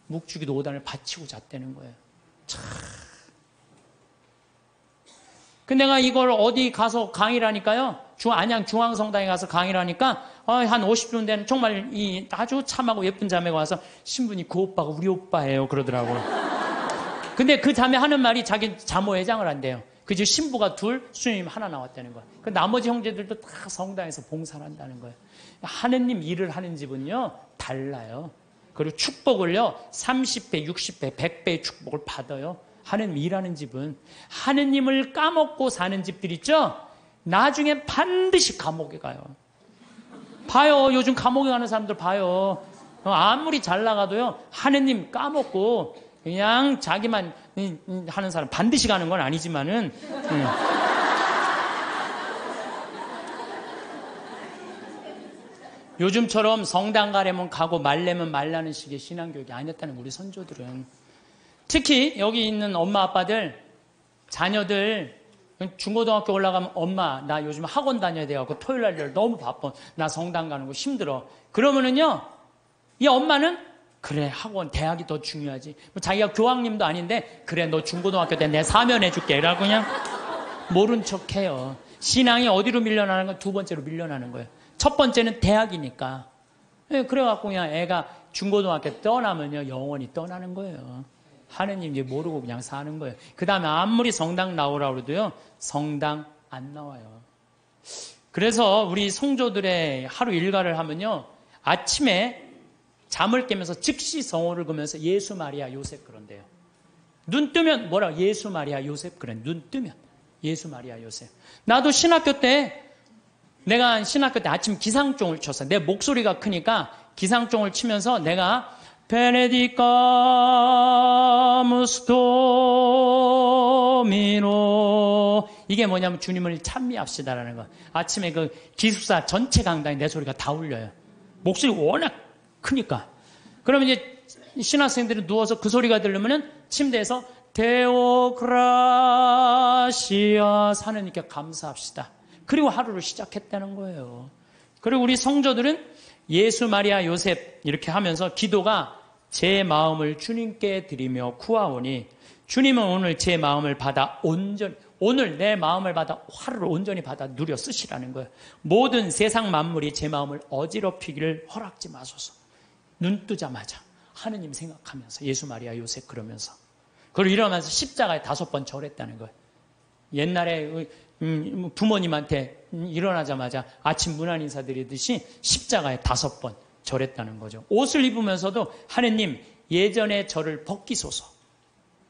묵주기도 5단을 바치고 잤다는 거예요. 참. 근데 내가 이걸 어디 가서 강의를 하니까요, 안양 중앙성당에 가서 강의를 하니까, 한 50분 되는 정말 아주 참하고 예쁜 자매가 와서 신부님 그 오빠가 우리 오빠예요. 그러더라고요. 근데 그 자매 하는 말이 자기 자모회장을 한대요. 그 집 신부가 2, 수녀님 1 나왔다는 거예요. 그 나머지 형제들도 다 성당에서 봉사를 한다는 거예요. 하느님 일을 하는 집은요, 달라요. 그리고 축복을요, 30배, 60배, 100배의 축복을 받아요. 하느님 일하는 집은. 하느님을 까먹고 사는 집들 있죠? 나중에 반드시 감옥에 가요. 봐요. 요즘 감옥에 가는 사람들 봐요. 아무리 잘 나가도요, 하느님 까먹고 그냥 자기만 하는 사람 반드시 가는 건 아니지만은 요즘처럼 성당 가려면 가고 말려면 말라는 식의 신앙교육이 아니었다는 우리 선조들은. 특히 여기 있는 엄마 아빠들 자녀들 중고등학교 올라가면 엄마 나 요즘 학원 다녀야 돼갖고 토요일날 너무 바빠. 나 성당 가는 거 힘들어. 그러면은요, 이 엄마는 그래, 학원, 대학이 더 중요하지. 자기가 교황님도 아닌데, 그래, 너 중고등학교 때 내 사면해줄게. 라고 그냥 모른 척 해요. 신앙이 어디로 밀려나는 건 2번째로 밀려나는 거예요. 첫 번째는 대학이니까. 그래갖고 그냥 애가 중고등학교 떠나면요, 영원히 떠나는 거예요. 하느님 이제 모르고 그냥 사는 거예요. 그 다음에 아무리 성당 나오라고 해도요, 성당 안 나와요. 그래서 우리 성조들의 하루 일과를 하면요, 아침에 잠을 깨면서 즉시 성호를 그면서 예수 마리아 요셉 그런대요. 눈 뜨면 뭐라 예수 마리아 요셉 그래. 눈 뜨면 예수 마리아 요셉. 나도 신학교 때 아침 기상종을 쳤어. 내 목소리가 크니까 기상종을 치면서 내가 베네디카무스 도미노, 이게 뭐냐면 주님을 찬미합시다라는 거. 아침에 그 기숙사 전체 강당에 내 소리가 다 울려요. 목소리 워낙 크니까. 그러면 이제 신학생들이 누워서 그 소리가 들리면은 침대에서 데오그라시아 하나님께 감사합시다. 그리고 하루를 시작했다는 거예요. 그리고 우리 성도들은 예수, 마리아, 요셉 이렇게 하면서 기도가 제 마음을 주님께 드리며 구하오니 주님은 오늘 제 마음을 받아 오늘 내 마음을 받아 하루를 온전히 받아 누려 쓰시라는 거예요. 모든 세상 만물이 제 마음을 어지럽히기를 허락지 마소서. 눈 뜨자마자 하느님 생각하면서 예수, 마리아, 요셉 그러면서 그리고 이러면서 십자가에 5번 절했다는 거예요. 옛날에 부모님한테 일어나자마자 아침 문안 인사드리듯이 십자가에 5번 절했다는 거죠. 옷을 입으면서도 하느님 예전에 저를 벗기소서.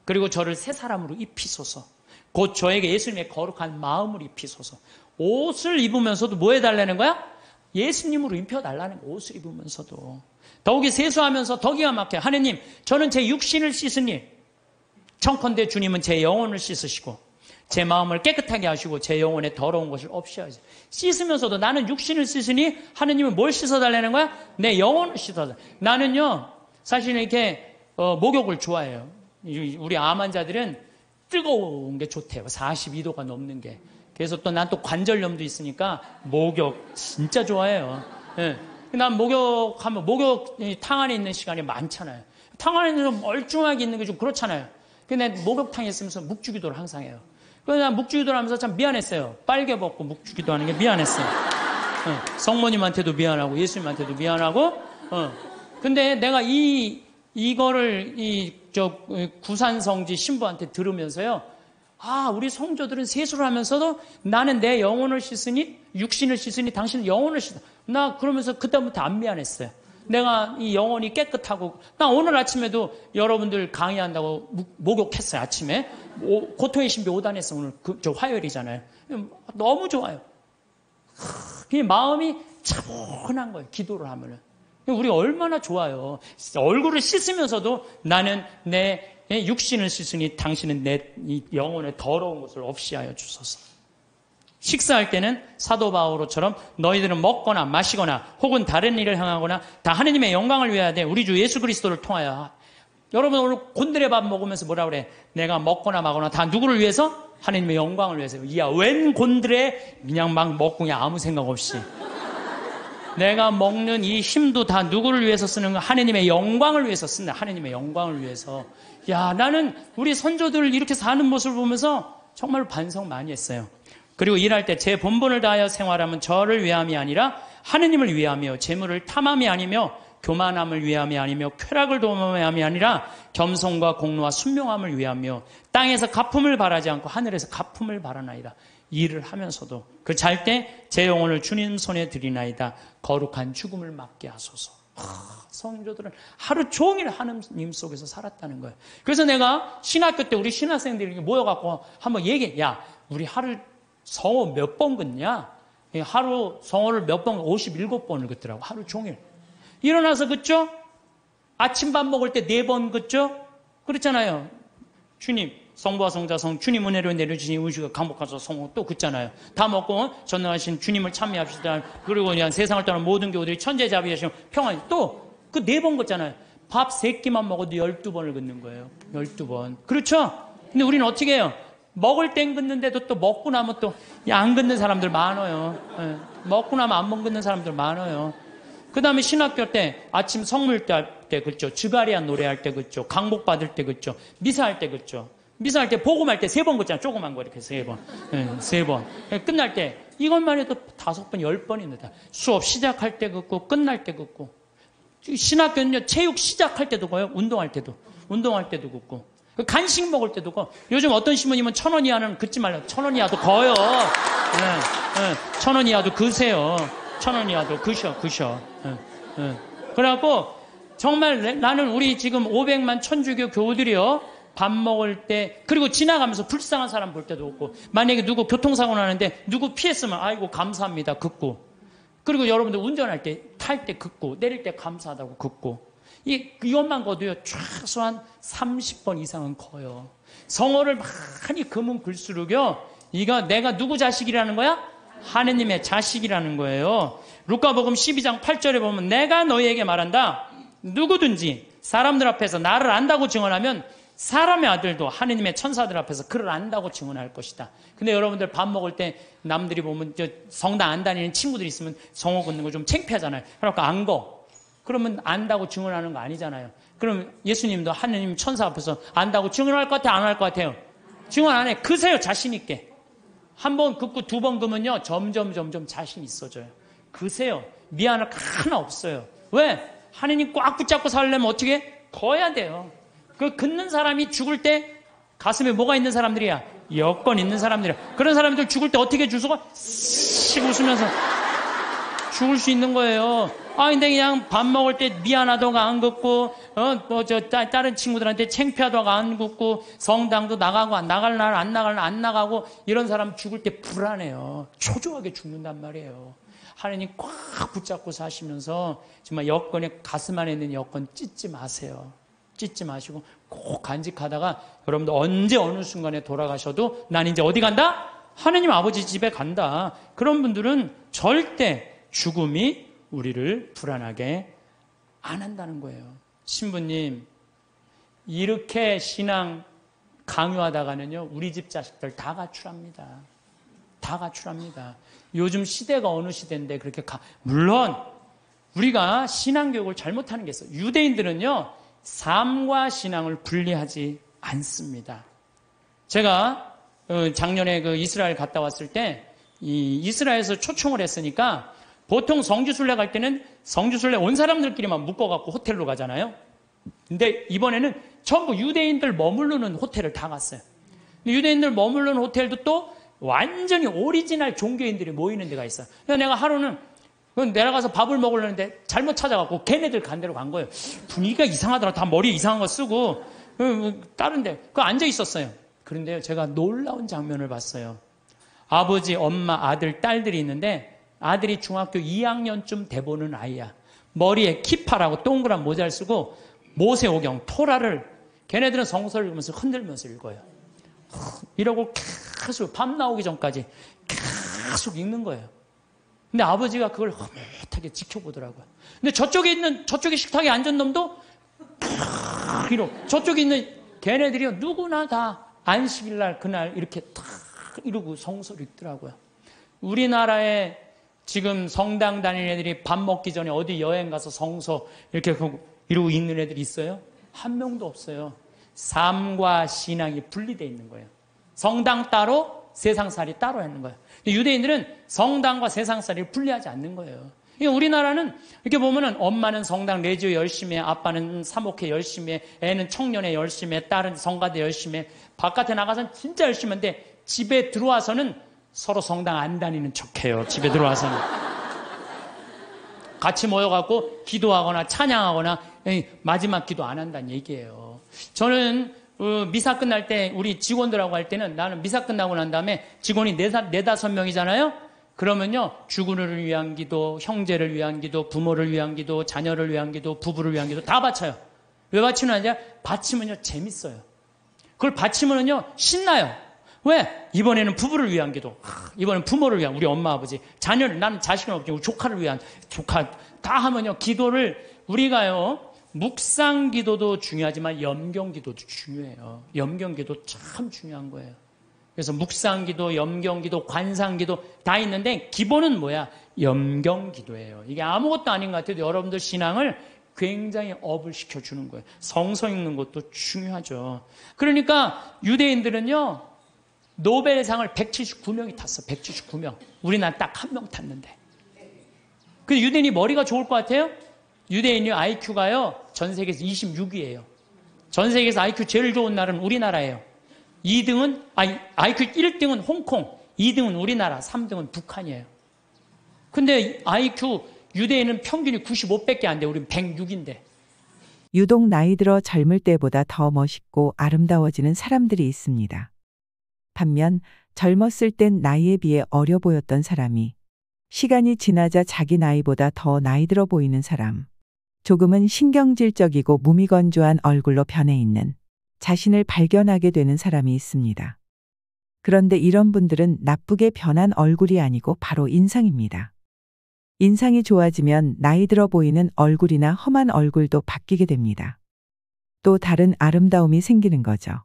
그리고 저를 새 사람으로 입히소서. 곧 저에게 예수님의 거룩한 마음을 입히소서. 옷을 입으면서도 뭐 해달라는 거야? 예수님으로 입혀달라는 거야. 옷을 입으면서도. 더욱이 세수하면서 더 기가 막혀요. 하느님 저는 제 육신을 씻으니 청컨대 주님은 제 영혼을 씻으시고 제 마음을 깨끗하게 하시고 제 영혼에 더러운 것을 없이 하시고 씻으면서도 나는 육신을 씻으니 하느님은 뭘 씻어달라는 거야? 내 영혼을 씻어달라. 나는요 사실 이렇게 목욕을 좋아해요. 우리 암 환자들은 뜨거운 게 좋대요. 42도가 넘는 게. 그래서 또 난 또 관절염도 있으니까 목욕 진짜 좋아해요. 네. 난 목욕하면 탕 안에 있는 시간이 많잖아요. 탕 안에 좀 멀쩡하게 있는 게 좀 그렇잖아요. 근데 목욕탕에 있으면서 묵주기도를 항상 해요. 그래서 난 묵주기도를 하면서 참 미안했어요. 빨개 벗고 묵주기도 하는 게 미안했어요. 성모님한테도 미안하고 예수님한테도 미안하고. 근데 내가 이거를 구산성지 신부한테 들으면서요. 아, 우리 성도들은 세수를 하면서도 나는 내 영혼을 씻으니 육신을 씻으니 당신은 영혼을 씻어. 나 그러면서 그때부터 안 미안했어요. 내가 이 영혼이 깨끗하고 나 오늘 아침에도 여러분들 강의한다고 목욕했어요. 아침에 고통의 신비 5단에서 오늘 저 화요일이잖아요. 너무 좋아요. 그냥 마음이 차분한 거예요. 기도를 하면은. 우리 얼마나 좋아요. 얼굴을 씻으면서도 나는 내 육신을 씻으니 당신은 내 영혼의 더러운 것을 없이 하여 주소서. 식사할 때는 사도 바오로처럼 너희들은 먹거나 마시거나 혹은 다른 일을 행하거나 다 하느님의 영광을 위하여 돼. 우리 주 예수 그리스도를 통하여. 여러분 오늘 곤드레 밥 먹으면서 뭐라 그래? 내가 먹거나 마거나 다 누구를 위해서? 하느님의 영광을 위해서. 이야 웬 곤드레 그냥 막 먹고 그냥 아무 생각 없이. 내가 먹는 이 힘도 다 누구를 위해서 쓰는 거? 하느님의 영광을 위해서 쓴다. 하느님의 영광을 위해서. 야, 나는 우리 선조들 이렇게 사는 모습을 보면서 정말 반성 많이 했어요. 그리고 일할 때 제 본분을 다하여 생활하면 저를 위함이 아니라 하느님을 위하며 재물을 탐함이 아니며 교만함을 위함이 아니며 쾌락을 도모함이 아니라 겸손과 공로와 순명함을 위하며 땅에서 갚음을 바라지 않고 하늘에서 갚음을 바라나이다. 일을 하면서도 그 잘 때 제 영혼을 주님 손에 드리나이다. 거룩한 죽음을 맞게 하소서. 성도들은 하루 종일 하느님 속에서 살았다는 거예요. 그래서 내가 신학교 때 우리 신학생들이 모여갖고 한번 얘기해. 야, 우리 하루 성호 몇 번 긋냐? 하루 성호를 몇 번, 57번을 긋더라고. 하루 종일. 일어나서 긋죠? 아침밥 먹을 때 4번 긋죠? 그렇잖아요. 주님, 성부와 성자 성 주님 은혜로 내려주신 의식을 강복하셔서 성호 또 긋잖아요. 다 먹고 전능하신 주님을 찬미합시다. 그리고 그냥 세상을 떠난 모든 교우들이 천재자비하시면 평안히 또 그 4번 긋잖아요. 밥 3끼만 먹어도 12번을 긋는 거예요. 12번. 그렇죠? 근데 우리는 어떻게 해요? 먹을 땐 긋는데도 또 먹고 나면 또 안 긋는 사람들 많아요. 네. 먹고 나면 안 긋는 사람들 많아요. 그 다음에 신학교 때 아침 성물 때 긋죠. 주가리안 노래할 때 긋죠. 강복 받을 때 긋죠. 미사할 때 긋죠. 미사할 때 복음할 때 3번 긋잖아. 조그만 거 이렇게 3번. 네, 3번. 끝날 때 이것만 해도 5번, 10번입니다. 수업 시작할 때 긋고 끝날 때 긋고. 신학교는요. 체육 시작할 때도 거요. 운동할 때도 긋고. 간식 먹을 때도 거. 요즘 어떤 신부님은 1,000원 이하는 긋지 말라고. 1,000원 이하도 거요. 네, 1,000원 이하도 그세요. 1,000원 이하도 그셔. 그래갖고 정말 나는 우리 지금 500만 천주교 교우들이요. 밥 먹을 때 그리고 지나가면서 불쌍한 사람 볼 때도 없고 만약에 누구 교통사고 나는데 누구 피했으면 아이고 감사합니다 긋고 그리고 여러분들 운전할 때 탈 때 긋고 내릴 때 감사하다고 긋고 이것만 거도요 최소한 30번 이상은 커요. 성어를 많이 금은 글수록요 이거 내가 누구 자식이라는 거야? 하느님의 자식이라는 거예요. 루카복음 12장 8절에 보면 내가 너희에게 말한다. 누구든지 사람들 앞에서 나를 안다고 증언하면 사람의 아들도 하느님의 천사들 앞에서 그를 안다고 증언할 것이다. 근데 여러분들 밥 먹을 때 남들이 보면 성당 안 다니는 친구들이 있으면 성호 걷는 거 좀 창피하잖아요. 그러니까 안 거. 그러면 안다고 증언하는 거 아니잖아요. 그럼 예수님도 하느님 천사 앞에서 안다고 증언할 것 같아요? 안 할 것 같아요? 증언 안 해. 그세요, 자신 있게. 한 번 긋고 두 번 그면요 점점 자신 있어져요. 그세요. 미안할 거 하나 없어요. 왜? 하느님 꽉 붙잡고 살려면 어떻게? 거야 돼요. 그 긋는 사람이 죽을 때 가슴에 뭐가 있는 사람들이야? 여건 있는 사람들이야. 그런 사람들 죽을 때 어떻게 주소가 씩 웃으면서 죽을 수 있는 거예요. 근데 그냥 밥 먹을 때 미안하다가 안 긋고, 다른 친구들한테 창피하다가 안 긋고, 성당도 나가고, 나갈 날 안 나가고, 이런 사람 죽을 때 불안해요. 초조하게 죽는단 말이에요. 하나님 꽉 붙잡고 사시면서, 정말 여건에, 가슴 안에 있는 여건 찢지 마세요. 찢지 마시고, 꼭 간직하다가, 여러분들 언제 어느 순간에 돌아가셔도, 난 이제 어디 간다? 하나님 아버지 집에 간다. 그런 분들은 절대 죽음이 우리를 불안하게 안 한다는 거예요. 신부님, 이렇게 신앙 강요하다가는요, 우리 집 자식들 다 가출합니다. 다 가출합니다. 요즘 시대가 어느 시대인데 그렇게 물론 우리가 신앙교육을 잘못하는 게 있어요. 유대인들은요, 삶과 신앙을 분리하지 않습니다. 제가 작년에 이스라엘 갔다 왔을 때 이스라엘에서 초청을 했으니까 보통 성지순례 갈 때는 성지순례 온 사람들끼리만 묶어갖고 호텔로 가잖아요. 근데 이번에는 전부 유대인들 머무르는 호텔을 다 갔어요. 근데 유대인들 머무르는 호텔도 또 완전히 오리지널 종교인들이 모이는 데가 있어요. 그래서 내가 하루는 내려가서 밥을 먹으려는데 잘못 찾아갖고 걔네들 간 데로 간 거예요. 분위기가 이상하더라. 다 머리에 이상한 거 쓰고 다른 데 앉아 있었어요. 그런데요, 제가 놀라운 장면을 봤어요. 아버지, 엄마, 아들, 딸들이 있는데 아들이 중학교 2학년쯤 돼보는 아이야. 머리에 키파라고 동그란 모자를 쓰고 모세오경, 토라를 걔네들은 성서를 읽으면서 흔들면서 읽어요. 이러고 계속 밤 나오기 전까지 계속 읽는 거예요. 근데 아버지가 그걸 흐뭇하게 지켜보더라고요. 근데 저쪽에 식탁에 앉은 놈도 이러고 저쪽에 있는 걔네들이요, 누구나 다 안식일날 그날 이렇게 탁 이러고 성서를 읽더라고요. 우리나라에 지금 성당 다니는 애들이 밥 먹기 전에 어디 여행 가서 성서 이렇게 이러고 읽는 애들이 있어요? 한 명도 없어요. 삶과 신앙이 분리되어 있는 거예요. 성당 따로, 세상살이 따로 하는 거예요. 유대인들은 성당과 세상살이를 분리하지 않는 거예요. 우리나라는 이렇게 보면은 엄마는 성당 레지오 열심히 해, 아빠는 사목회 열심히 해, 애는 청년회 열심히 해, 딸은 성가대 열심히 해. 바깥에 나가서는 진짜 열심히 하는데 집에 들어와서는 서로 성당 안 다니는 척해요. 집에 들어와서는. 같이 모여갖고 기도하거나 찬양하거나 마지막 기도 안 한다는 얘기예요. 저는 미사 끝날 때 우리 직원들하고 할 때는 나는 미사 끝나고 난 다음에 직원이 네다섯 명이잖아요. 그러면요, 주군을 위한 기도, 형제를 위한 기도, 부모를 위한 기도, 자녀를 위한 기도, 부부를 위한 기도 다 바쳐요. 왜 바치느냐? 바치면요 재밌어요. 그걸 바치면요 신나요. 왜? 이번에는 부부를 위한 기도, 이번엔 부모를 위한 우리 엄마 아버지, 자녀를, 나는 자식은 없지만 우리 조카를 위한 조카 다 하면요, 기도를 우리가요, 묵상 기도도 중요하지만 염경 기도도 중요해요. 염경 기도 참 중요한 거예요. 그래서 묵상 기도, 염경 기도, 관상 기도 다 있는데 기본은 뭐야? 염경 기도예요. 이게 아무것도 아닌 것 같아도 여러분들 신앙을 굉장히 업을 시켜주는 거예요. 성서 읽는 것도 중요하죠. 그러니까 유대인들은요, 노벨상을 179명이 탔어. 179명. 우리나라 딱 한 명 탔는데. 근데 유대인이 머리가 좋을 것 같아요? 유대인이 IQ가요, 전 세계에서 26위예요. 전 세계에서 IQ 제일 좋은 나라는 우리나라예요. IQ 1등은 홍콩, 2등은 우리나라, 3등은 북한이에요. 근데 IQ 유대인은 평균이 95밖에 안 돼. 우리는 106인데. 유독 나이 들어 젊을 때보다 더 멋있고 아름다워지는 사람들이 있습니다. 반면 젊었을 땐 나이에 비해 어려 보였던 사람이 시간이 지나자 자기 나이보다 더 나이 들어 보이는 사람, 조금은 신경질적이고 무미건조한 얼굴로 변해 있는 자신을 발견하게 되는 사람이 있습니다. 그런데 이런 분들은 나쁘게 변한 얼굴이 아니고 바로 인상입니다. 인상이 좋아지면 나이 들어 보이는 얼굴이나 험한 얼굴도 바뀌게 됩니다. 또 다른 아름다움이 생기는 거죠.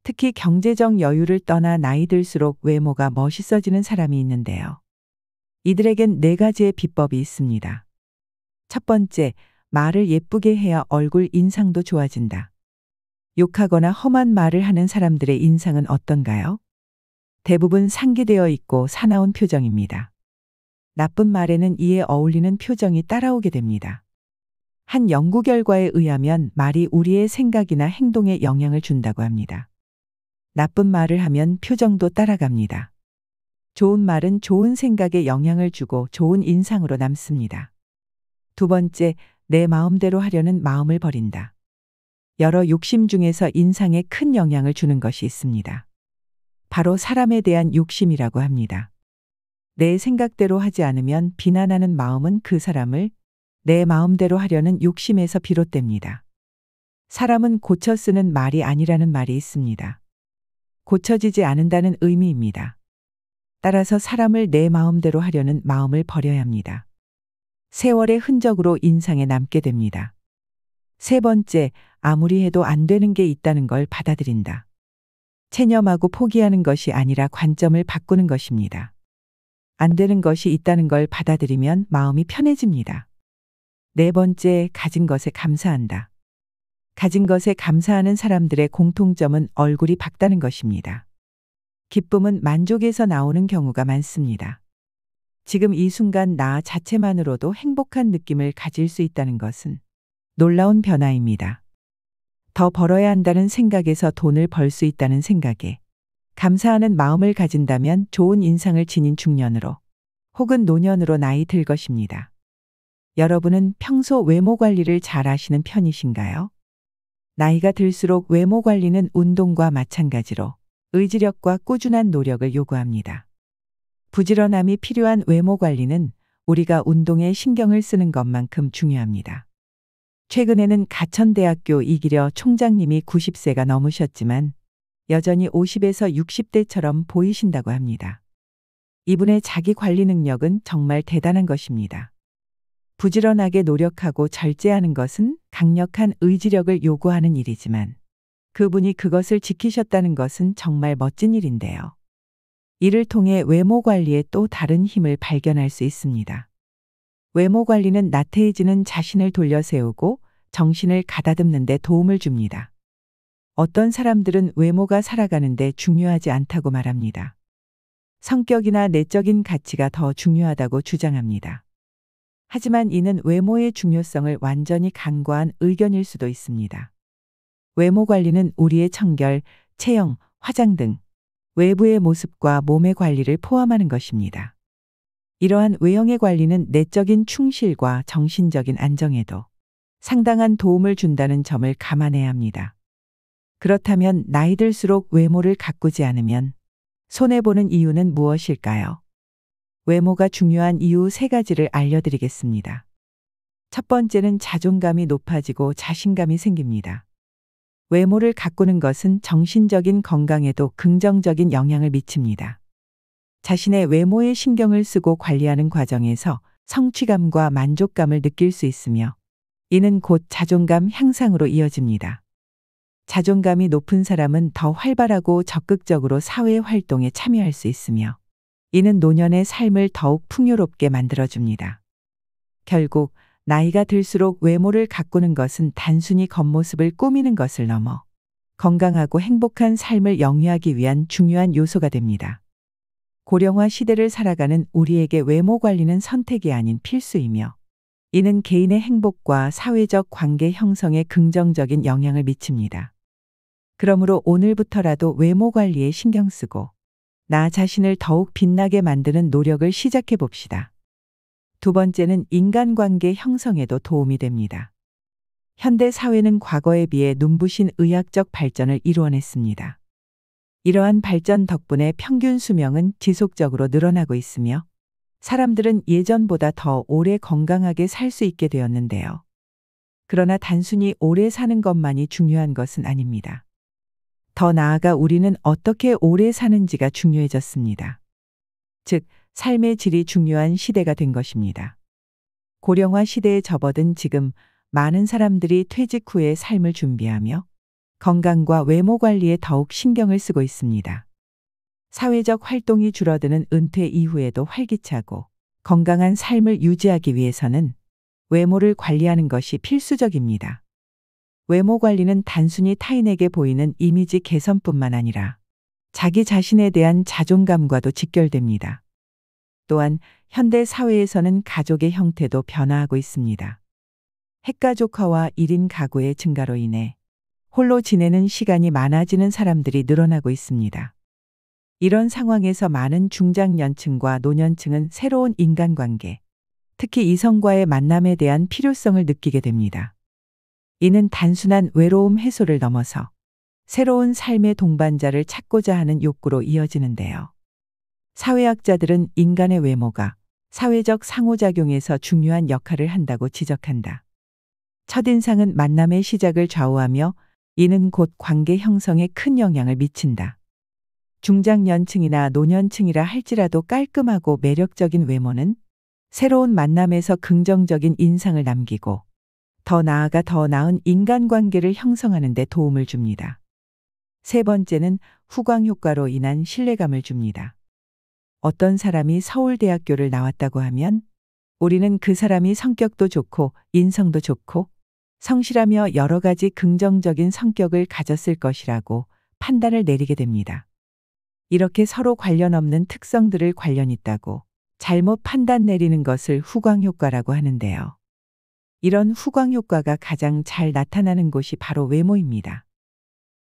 특히 경제적 여유를 떠나 나이 들수록 외모가 멋있어지는 사람이 있는데요. 이들에겐 4가지의 비법이 있습니다. 첫 번째, 말을 예쁘게 해야 얼굴 인상도 좋아진다. 욕하거나 험한 말을 하는 사람들의 인상은 어떤가요? 대부분 상기되어 있고 사나운 표정입니다. 나쁜 말에는 이에 어울리는 표정이 따라오게 됩니다. 한 연구 결과에 의하면 말이 우리의 생각이나 행동에 영향을 준다고 합니다. 나쁜 말을 하면 표정도 따라갑니다. 좋은 말은 좋은 생각에 영향을 주고 좋은 인상으로 남습니다. 두 번째, 내 마음대로 하려는 마음을 버린다. 여러 욕심 중에서 인상에 큰 영향을 주는 것이 있습니다. 바로 사람에 대한 욕심이라고 합니다. 내 생각대로 하지 않으면 비난하는 마음은 그 사람을 내 마음대로 하려는 욕심에서 비롯됩니다. 사람은 고쳐 쓰는 말이 아니라는 말이 있습니다. 고쳐지지 않는다는 의미입니다. 따라서 사람을 내 마음대로 하려는 마음을 버려야 합니다. 세월의 흔적으로 인상에 남게 됩니다. 세 번째, 아무리 해도 안 되는 게 있다는 걸 받아들인다. 체념하고 포기하는 것이 아니라 관점을 바꾸는 것입니다. 안 되는 것이 있다는 걸 받아들이면 마음이 편해집니다. 네 번째, 가진 것에 감사한다. 가진 것에 감사하는 사람들의 공통점은 얼굴이 밝다는 것입니다. 기쁨은 만족에서 나오는 경우가 많습니다. 지금 이 순간 나 자체만으로도 행복한 느낌을 가질 수 있다는 것은 놀라운 변화입니다. 더 벌어야 한다는 생각에서 돈을 벌 수 있다는 생각에 감사하는 마음을 가진다면 좋은 인상을 지닌 중년으로 혹은 노년으로 나이 들 것입니다. 여러분은 평소 외모 관리를 잘 하시는 편이신가요? 나이가 들수록 외모 관리는 운동과 마찬가지로 의지력과 꾸준한 노력을 요구합니다. 부지런함이 필요한 외모 관리는 우리가 운동에 신경을 쓰는 것만큼 중요합니다. 최근에는 가천대학교 이기려 총장님이 90세가 넘으셨지만 여전히 50에서 60대처럼 보이신다고 합니다. 이분의 자기 관리 능력은 정말 대단한 것입니다. 부지런하게 노력하고 절제하는 것은 강력한 의지력을 요구하는 일이지만 그분이 그것을 지키셨다는 것은 정말 멋진 일인데요. 이를 통해 외모 관리에 또 다른 힘을 발견할 수 있습니다. 외모 관리는 나태해지는 자신을 돌려 세우고 정신을 가다듬는 데 도움을 줍니다. 어떤 사람들은 외모가 살아가는데 중요하지 않다고 말합니다. 성격이나 내적인 가치가 더 중요하다고 주장합니다. 하지만 이는 외모의 중요성을 완전히 간과한 의견일 수도 있습니다. 외모 관리는 우리의 청결, 체형, 화장 등 외부의 모습과 몸의 관리를 포함하는 것입니다. 이러한 외형의 관리는 내적인 충실과 정신적인 안정에도 상당한 도움을 준다는 점을 감안해야 합니다. 그렇다면 나이 들수록 외모를 가꾸지 않으면 손해보는 이유는 무엇일까요? 외모가 중요한 이유 3가지를 알려드리겠습니다. 첫 번째는 자존감이 높아지고 자신감이 생깁니다. 외모를 가꾸는 것은 정신적인 건강에도 긍정적인 영향을 미칩니다. 자신의 외모에 신경을 쓰고 관리하는 과정에서 성취감과 만족감을 느낄 수 있으며 이는 곧 자존감 향상으로 이어집니다. 자존감이 높은 사람은 더 활발하고 적극적으로 사회 활동에 참여할 수 있으며 이는 노년의 삶을 더욱 풍요롭게 만들어줍니다. 결국 나이가 들수록 외모를 가꾸는 것은 단순히 겉모습을 꾸미는 것을 넘어 건강하고 행복한 삶을 영위하기 위한 중요한 요소가 됩니다. 고령화 시대를 살아가는 우리에게 외모 관리는 선택이 아닌 필수이며 이는 개인의 행복과 사회적 관계 형성에 긍정적인 영향을 미칩니다. 그러므로 오늘부터라도 외모 관리에 신경 쓰고 나 자신을 더욱 빛나게 만드는 노력을 시작해 봅시다. 두 번째는 인간관계 형성에도 도움이 됩니다. 현대 사회는 과거에 비해 눈부신 의학적 발전을 이루어냈습니다. 이러한 발전 덕분에 평균 수명은 지속적으로 늘어나고 있으며 사람들은 예전보다 더 오래 건강하게 살 수 있게 되었는데요. 그러나 단순히 오래 사는 것만이 중요한 것은 아닙니다. 더 나아가 우리는 어떻게 오래 사는지가 중요해졌습니다. 즉, 삶의 질이 중요한 시대가 된 것입니다. 고령화 시대에 접어든 지금 많은 사람들이 퇴직 후의 삶을 준비하며 건강과 외모 관리에 더욱 신경을 쓰고 있습니다. 사회적 활동이 줄어드는 은퇴 이후에도 활기차고 건강한 삶을 유지하기 위해서는 외모를 관리하는 것이 필수적입니다. 외모 관리는 단순히 타인에게 보이는 이미지 개선뿐만 아니라 자기 자신에 대한 자존감과도 직결됩니다. 또한 현대 사회에서는 가족의 형태도 변화하고 있습니다. 핵가족화와 1인 가구의 증가로 인해 홀로 지내는 시간이 많아지는 사람들이 늘어나고 있습니다. 이런 상황에서 많은 중장년층과 노년층은 새로운 인간관계, 특히 이성과의 만남에 대한 필요성을 느끼게 됩니다. 이는 단순한 외로움 해소를 넘어서 새로운 삶의 동반자를 찾고자 하는 욕구로 이어지는데요. 사회학자들은 인간의 외모가 사회적 상호작용에서 중요한 역할을 한다고 지적한다. 첫인상은 만남의 시작을 좌우하며 이는 곧 관계 형성에 큰 영향을 미친다. 중장년층이나 노년층이라 할지라도 깔끔하고 매력적인 외모는 새로운 만남에서 긍정적인 인상을 남기고 더 나아가 더 나은 인간관계를 형성하는 데 도움을 줍니다. 세 번째는 후광 효과로 인한 신뢰감을 줍니다. 어떤 사람이 서울대학교를 나왔다고 하면 우리는 그 사람이 성격도 좋고 인성도 좋고 성실하며 여러 가지 긍정적인 성격을 가졌을 것이라고 판단을 내리게 됩니다. 이렇게 서로 관련 없는 특성들을 관련 있다고 잘못 판단 내리는 것을 후광 효과라고 하는데요. 이런 후광 효과가 가장 잘 나타나는 곳이 바로 외모입니다.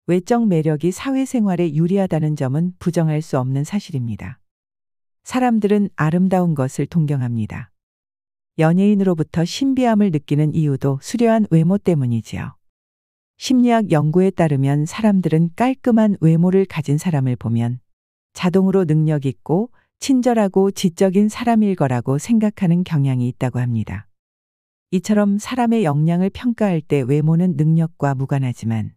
외적 매력이 사회생활에 유리하다는 점은 부정할 수 없는 사실입니다. 사람들은 아름다운 것을 동경합니다. 연예인으로부터 신비함을 느끼는 이유도 수려한 외모 때문이지요. 심리학 연구에 따르면 사람들은 깔끔한 외모를 가진 사람을 보면 자동으로 능력 있고 친절하고 지적인 사람일 거라고 생각하는 경향이 있다고 합니다. 이처럼 사람의 역량을 평가할 때 외모는 능력과 무관하지만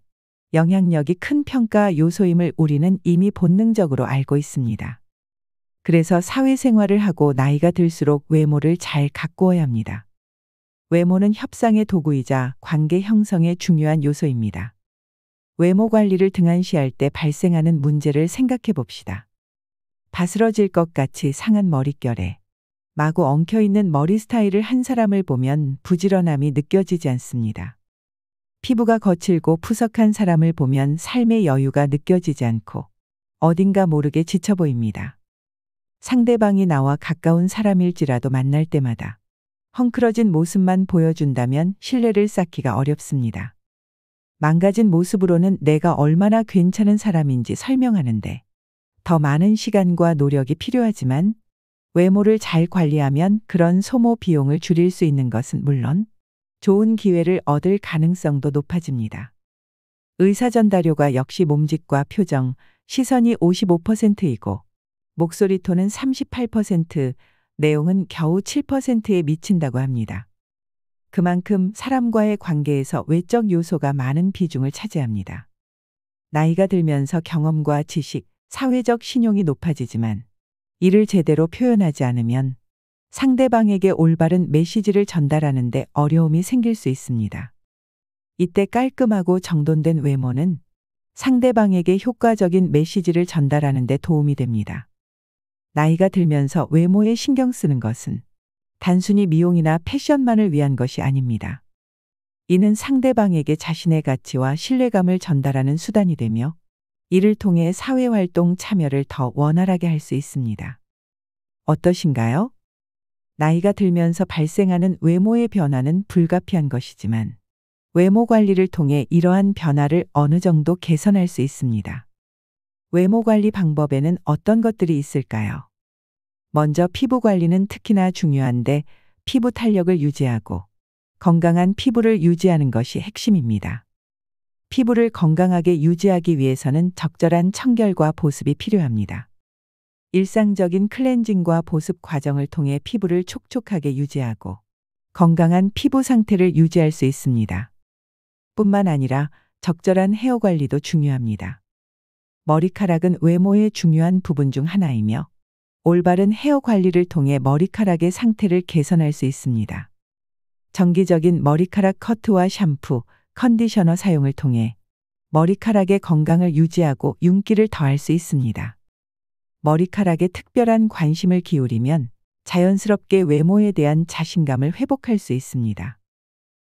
영향력이 큰 평가 요소임을 우리는 이미 본능적으로 알고 있습니다. 그래서 사회생활을 하고 나이가 들수록 외모를 잘 가꾸어야 합니다. 외모는 협상의 도구이자 관계 형성의 중요한 요소입니다. 외모 관리를 등한시할 때 발생하는 문제를 생각해 봅시다. 바스러질 것 같이 상한 머릿결에 마구 엉켜있는 머리 스타일을 한 사람을 보면 부지런함이 느껴지지 않습니다. 피부가 거칠고 푸석한 사람을 보면 삶의 여유가 느껴지지 않고 어딘가 모르게 지쳐 보입니다. 상대방이 나와 가까운 사람일지라도 만날 때마다 헝클어진 모습만 보여준다면 신뢰를 쌓기가 어렵습니다. 망가진 모습으로는 내가 얼마나 괜찮은 사람인지 설명하는데 더 많은 시간과 노력이 필요하지만 외모를 잘 관리하면 그런 소모 비용을 줄일 수 있는 것은 물론 좋은 기회를 얻을 가능성도 높아집니다. 의사전달료가 역시 몸짓과 표정, 시선이 55%이고 목소리 톤은 38%, 내용은 겨우 7%에 미친다고 합니다. 그만큼 사람과의 관계에서 외적 요소가 많은 비중을 차지합니다. 나이가 들면서 경험과 지식, 사회적 신용이 높아지지만 이를 제대로 표현하지 않으면 상대방에게 올바른 메시지를 전달하는 데 어려움이 생길 수 있습니다. 이때 깔끔하고 정돈된 외모는 상대방에게 효과적인 메시지를 전달하는 데 도움이 됩니다. 나이가 들면서 외모에 신경 쓰는 것은 단순히 미용이나 패션만을 위한 것이 아닙니다. 이는 상대방에게 자신의 가치와 신뢰감을 전달하는 수단이 되며 이를 통해 사회활동 참여를 더 원활하게 할 수 있습니다. 어떠신가요? 나이가 들면서 발생하는 외모의 변화는 불가피한 것이지만 외모 관리를 통해 이러한 변화를 어느 정도 개선할 수 있습니다. 외모 관리 방법에는 어떤 것들이 있을까요? 먼저 피부 관리는 특히나 중요한데 피부 탄력을 유지하고 건강한 피부를 유지하는 것이 핵심입니다. 피부를 건강하게 유지하기 위해서는 적절한 청결과 보습이 필요합니다. 일상적인 클렌징과 보습 과정을 통해 피부를 촉촉하게 유지하고 건강한 피부 상태를 유지할 수 있습니다. 뿐만 아니라 적절한 헤어 관리도 중요합니다. 머리카락은 외모의 중요한 부분 중 하나이며 올바른 헤어 관리를 통해 머리카락의 상태를 개선할 수 있습니다. 정기적인 머리카락 커트와 샴푸, 컨디셔너 사용을 통해 머리카락의 건강을 유지하고 윤기를 더할 수 있습니다. 머리카락에 특별한 관심을 기울이면 자연스럽게 외모에 대한 자신감을 회복할 수 있습니다.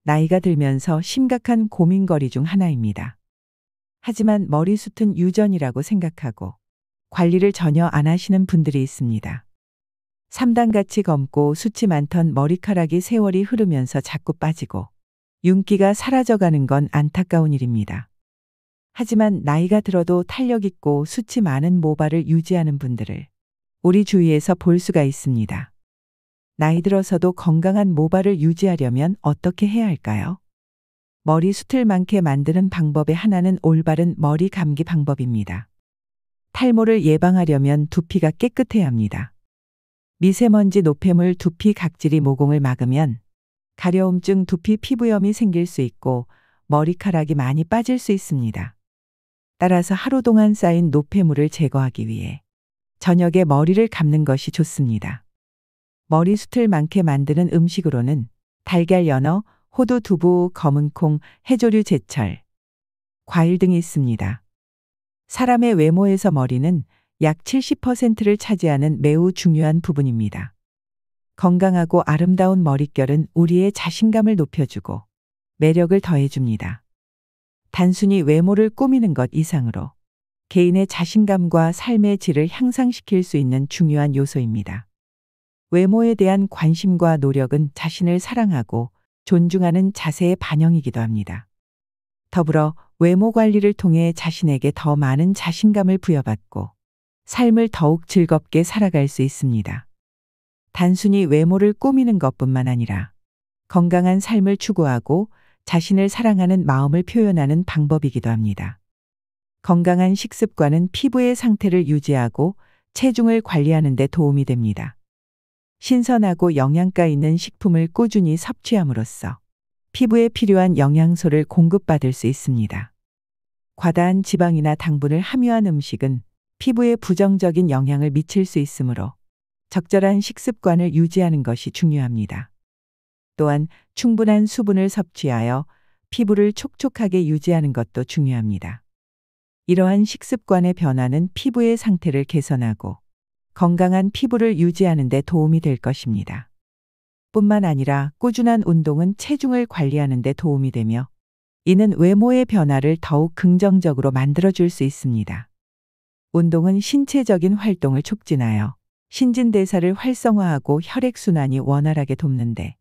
나이가 들면서 심각한 고민거리 중 하나입니다. 하지만 머리숱은 유전이라고 생각하고 관리를 전혀 안 하시는 분들이 있습니다. 3단같이 검고 숱이 많던 머리카락이 세월이 흐르면서 자꾸 빠지고 윤기가 사라져가는 건 안타까운 일입니다. 하지만 나이가 들어도 탄력 있고 숱이 많은 모발을 유지하는 분들을 우리 주위에서 볼 수가 있습니다. 나이 들어서도 건강한 모발을 유지하려면 어떻게 해야 할까요? 머리숱을 많게 만드는 방법의 하나는 올바른 머리 감기 방법입니다. 탈모를 예방하려면 두피가 깨끗해야 합니다. 미세먼지 노폐물 두피 각질이 모공을 막으면 가려움증 두피 피부염이 생길 수 있고 머리카락이 많이 빠질 수 있습니다. 따라서 하루 동안 쌓인 노폐물을 제거하기 위해 저녁에 머리를 감는 것이 좋습니다. 머리숱을 많게 만드는 음식으로는 달걀 연어, 호두 두부, 검은 콩, 해조류 제철, 과일 등이 있습니다. 사람의 외모에서 머리는 약 70%를 차지하는 매우 중요한 부분입니다. 건강하고 아름다운 머릿결은 우리의 자신감을 높여주고 매력을 더해줍니다. 단순히 외모를 꾸미는 것 이상으로 개인의 자신감과 삶의 질을 향상시킬 수 있는 중요한 요소입니다. 외모에 대한 관심과 노력은 자신을 사랑하고 존중하는 자세의 반영이기도 합니다. 더불어 외모 관리를 통해 자신에게 더 많은 자신감을 부여받고 삶을 더욱 즐겁게 살아갈 수 있습니다. 단순히 외모를 꾸미는 것뿐만 아니라 건강한 삶을 추구하고 자신을 사랑하는 마음을 표현하는 방법이기도 합니다. 건강한 식습관은 피부의 상태를 유지하고 체중을 관리하는 데 도움이 됩니다. 신선하고 영양가 있는 식품을 꾸준히 섭취함으로써 피부에 필요한 영양소를 공급받을 수 있습니다. 과다한 지방이나 당분을 함유한 음식은 피부에 부정적인 영향을 미칠 수 있으므로 적절한 식습관을 유지하는 것이 중요합니다. 또한 충분한 수분을 섭취하여 피부를 촉촉하게 유지하는 것도 중요합니다. 이러한 식습관의 변화는 피부의 상태를 개선하고 건강한 피부를 유지하는 데 도움이 될 것입니다. 뿐만 아니라 꾸준한 운동은 체중을 관리하는 데 도움이 되며 이는 외모의 변화를 더욱 긍정적으로 만들어줄 수 있습니다. 운동은 신체적인 활동을 촉진하여 신진대사를 활성화하고 혈액순환이 원활하게 돕는데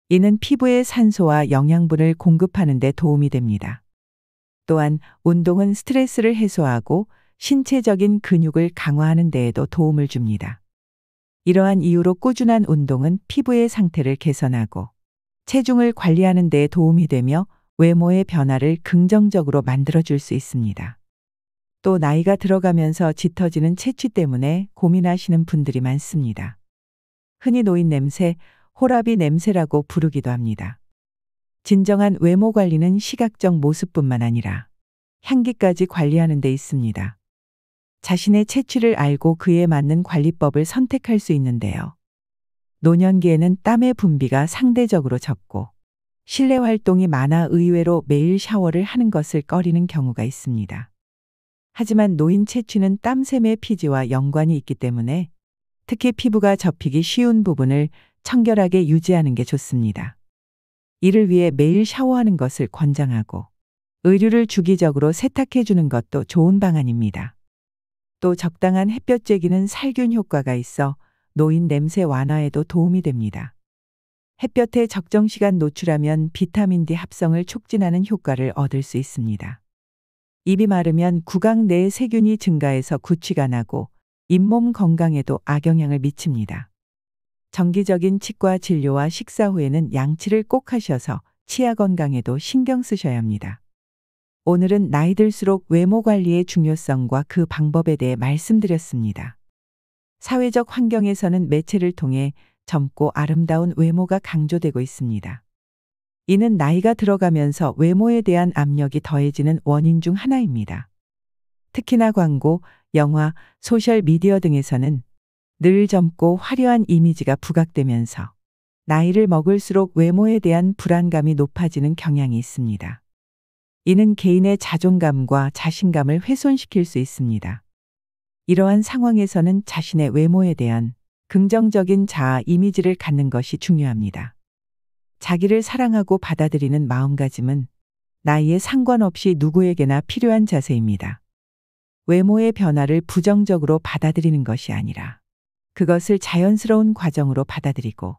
이는 피부에 산소와 영양분을 공급하는 데 도움이 됩니다. 또한 운동은 스트레스를 해소하고 신체적인 근육을 강화하는 데에도 도움을 줍니다. 이러한 이유로 꾸준한 운동은 피부의 상태를 개선하고 체중을 관리하는 데 도움이 되며 외모의 변화를 긍정적으로 만들어줄 수 있습니다. 또 나이가 들어가면서 짙어지는 체취 때문에 고민하시는 분들이 많습니다. 흔히 노인 냄새, 호라비 냄새라고 부르기도 합니다. 진정한 외모 관리는 시각적 모습뿐만 아니라 향기까지 관리하는 데 있습니다. 자신의 체취를 알고 그에 맞는 관리법을 선택할 수 있는데요. 노년기에는 땀의 분비가 상대적으로 적고 실내 활동이 많아 의외로 매일 샤워를 하는 것을 꺼리는 경우가 있습니다. 하지만 노인 체취는 땀샘의 피지와 연관이 있기 때문에 특히 피부가 접히기 쉬운 부분을 청결하게 유지하는 게 좋습니다. 이를 위해 매일 샤워하는 것을 권장하고 의류를 주기적으로 세탁해 주는 것도 좋은 방안입니다. 또 적당한 햇볕 쬐기는 살균 효과가 있어 노인 냄새 완화에도 도움이 됩니다. 햇볕에 적정 시간 노출하면 비타민 D 합성을 촉진하는 효과를 얻을 수 있습니다. 입이 마르면 구강 내의 세균이 증가해서 구취가 나고 잇몸 건강에도 악영향을 미칩니다. 정기적인 치과 진료와 식사 후에는 양치를 꼭 하셔서 치아 건강에도 신경 쓰셔야 합니다. 오늘은 나이 들수록 외모 관리의 중요성과 그 방법에 대해 말씀드렸습니다. 사회적 환경에서는 매체를 통해 젊고 아름다운 외모가 강조되고 있습니다. 이는 나이가 들어가면서 외모에 대한 압력이 더해지는 원인 중 하나입니다. 특히나 광고, 영화, 소셜미디어 등에서는 늘 젊고 화려한 이미지가 부각되면서 나이를 먹을수록 외모에 대한 불안감이 높아지는 경향이 있습니다. 이는 개인의 자존감과 자신감을 훼손시킬 수 있습니다. 이러한 상황에서는 자신의 외모에 대한 긍정적인 자아 이미지를 갖는 것이 중요합니다. 자기를 사랑하고 받아들이는 마음가짐은 나이에 상관없이 누구에게나 필요한 자세입니다. 외모의 변화를 부정적으로 받아들이는 것이 아니라 그것을 자연스러운 과정으로 받아들이고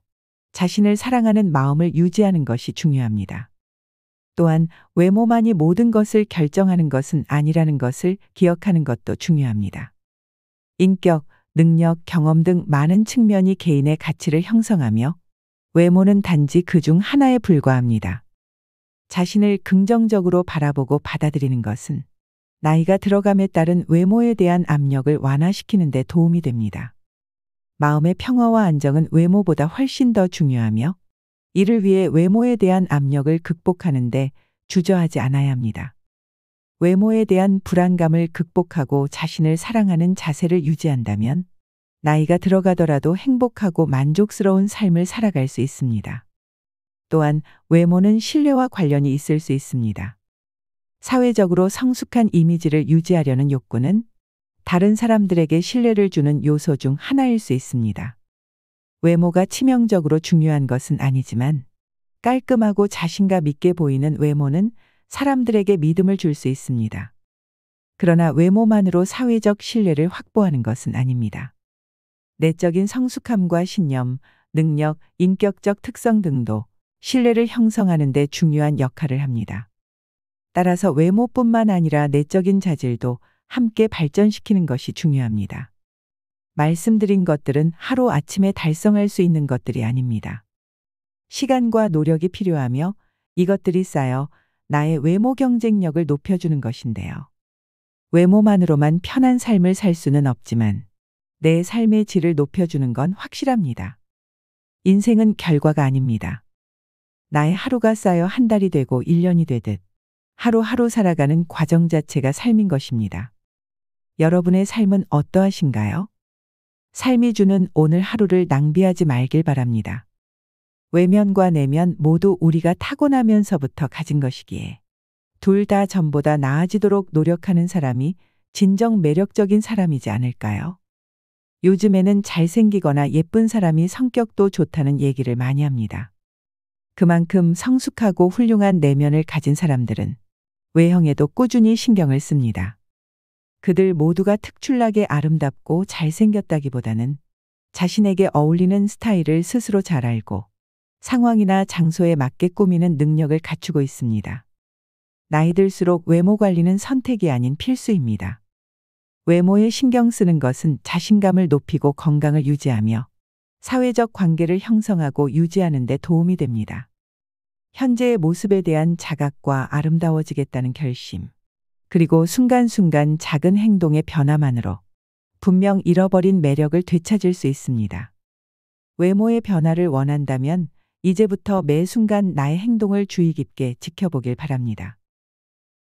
자신을 사랑하는 마음을 유지하는 것이 중요합니다. 또한 외모만이 모든 것을 결정하는 것은 아니라는 것을 기억하는 것도 중요합니다. 인격, 능력, 경험 등 많은 측면이 개인의 가치를 형성하며 외모는 단지 그중 하나에 불과합니다. 자신을 긍정적으로 바라보고 받아들이는 것은 나이가 들어감에 따른 외모에 대한 압력을 완화시키는 데 도움이 됩니다. 마음의 평화와 안정은 외모보다 훨씬 더 중요하며 이를 위해 외모에 대한 압력을 극복하는 데 주저하지 않아야 합니다. 외모에 대한 불안감을 극복하고 자신을 사랑하는 자세를 유지한다면 나이가 들어가더라도 행복하고 만족스러운 삶을 살아갈 수 있습니다. 또한 외모는 신뢰와 관련이 있을 수 있습니다. 사회적으로 성숙한 이미지를 유지하려는 욕구는 다른 사람들에게 신뢰를 주는 요소 중 하나일 수 있습니다. 외모가 치명적으로 중요한 것은 아니지만 깔끔하고 자신감 있게 보이는 외모는 사람들에게 믿음을 줄 수 있습니다. 그러나 외모만으로 사회적 신뢰를 확보하는 것은 아닙니다. 내적인 성숙함과 신념, 능력, 인격적 특성 등도 신뢰를 형성하는 데 중요한 역할을 합니다. 따라서 외모뿐만 아니라 내적인 자질도 함께 발전시키는 것이 중요합니다. 말씀드린 것들은 하루아침에 달성할 수 있는 것들이 아닙니다. 시간과 노력이 필요하며 이것들이 쌓여 나의 외모 경쟁력을 높여주는 것인데요. 외모만으로만 편한 삶을 살 수는 없지만 내 삶의 질을 높여주는 건 확실합니다. 인생은 결과가 아닙니다. 나의 하루가 쌓여 한 달이 되고 1년이 되듯 하루하루 살아가는 과정 자체가 삶인 것입니다. 여러분의 삶은 어떠하신가요? 삶이 주는 오늘 하루를 낭비하지 말길 바랍니다. 외면과 내면 모두 우리가 타고나면서부터 가진 것이기에 둘 다 전보다 나아지도록 노력하는 사람이 진정 매력적인 사람이지 않을까요? 요즘에는 잘생기거나 예쁜 사람이 성격도 좋다는 얘기를 많이 합니다. 그만큼 성숙하고 훌륭한 내면을 가진 사람들은 외형에도 꾸준히 신경을 씁니다. 그들 모두가 특출나게 아름답고 잘생겼다기보다는 자신에게 어울리는 스타일을 스스로 잘 알고 상황이나 장소에 맞게 꾸미는 능력을 갖추고 있습니다. 나이 들수록 외모 관리는 선택이 아닌 필수입니다. 외모에 신경 쓰는 것은 자신감을 높이고 건강을 유지하며 사회적 관계를 형성하고 유지하는 데 도움이 됩니다. 현재의 모습에 대한 자각과 아름다워지겠다는 결심, 그리고 순간순간 작은 행동의 변화만으로 분명 잃어버린 매력을 되찾을 수 있습니다. 외모의 변화를 원한다면 이제부터 매 순간 나의 행동을 주의 깊게 지켜보길 바랍니다.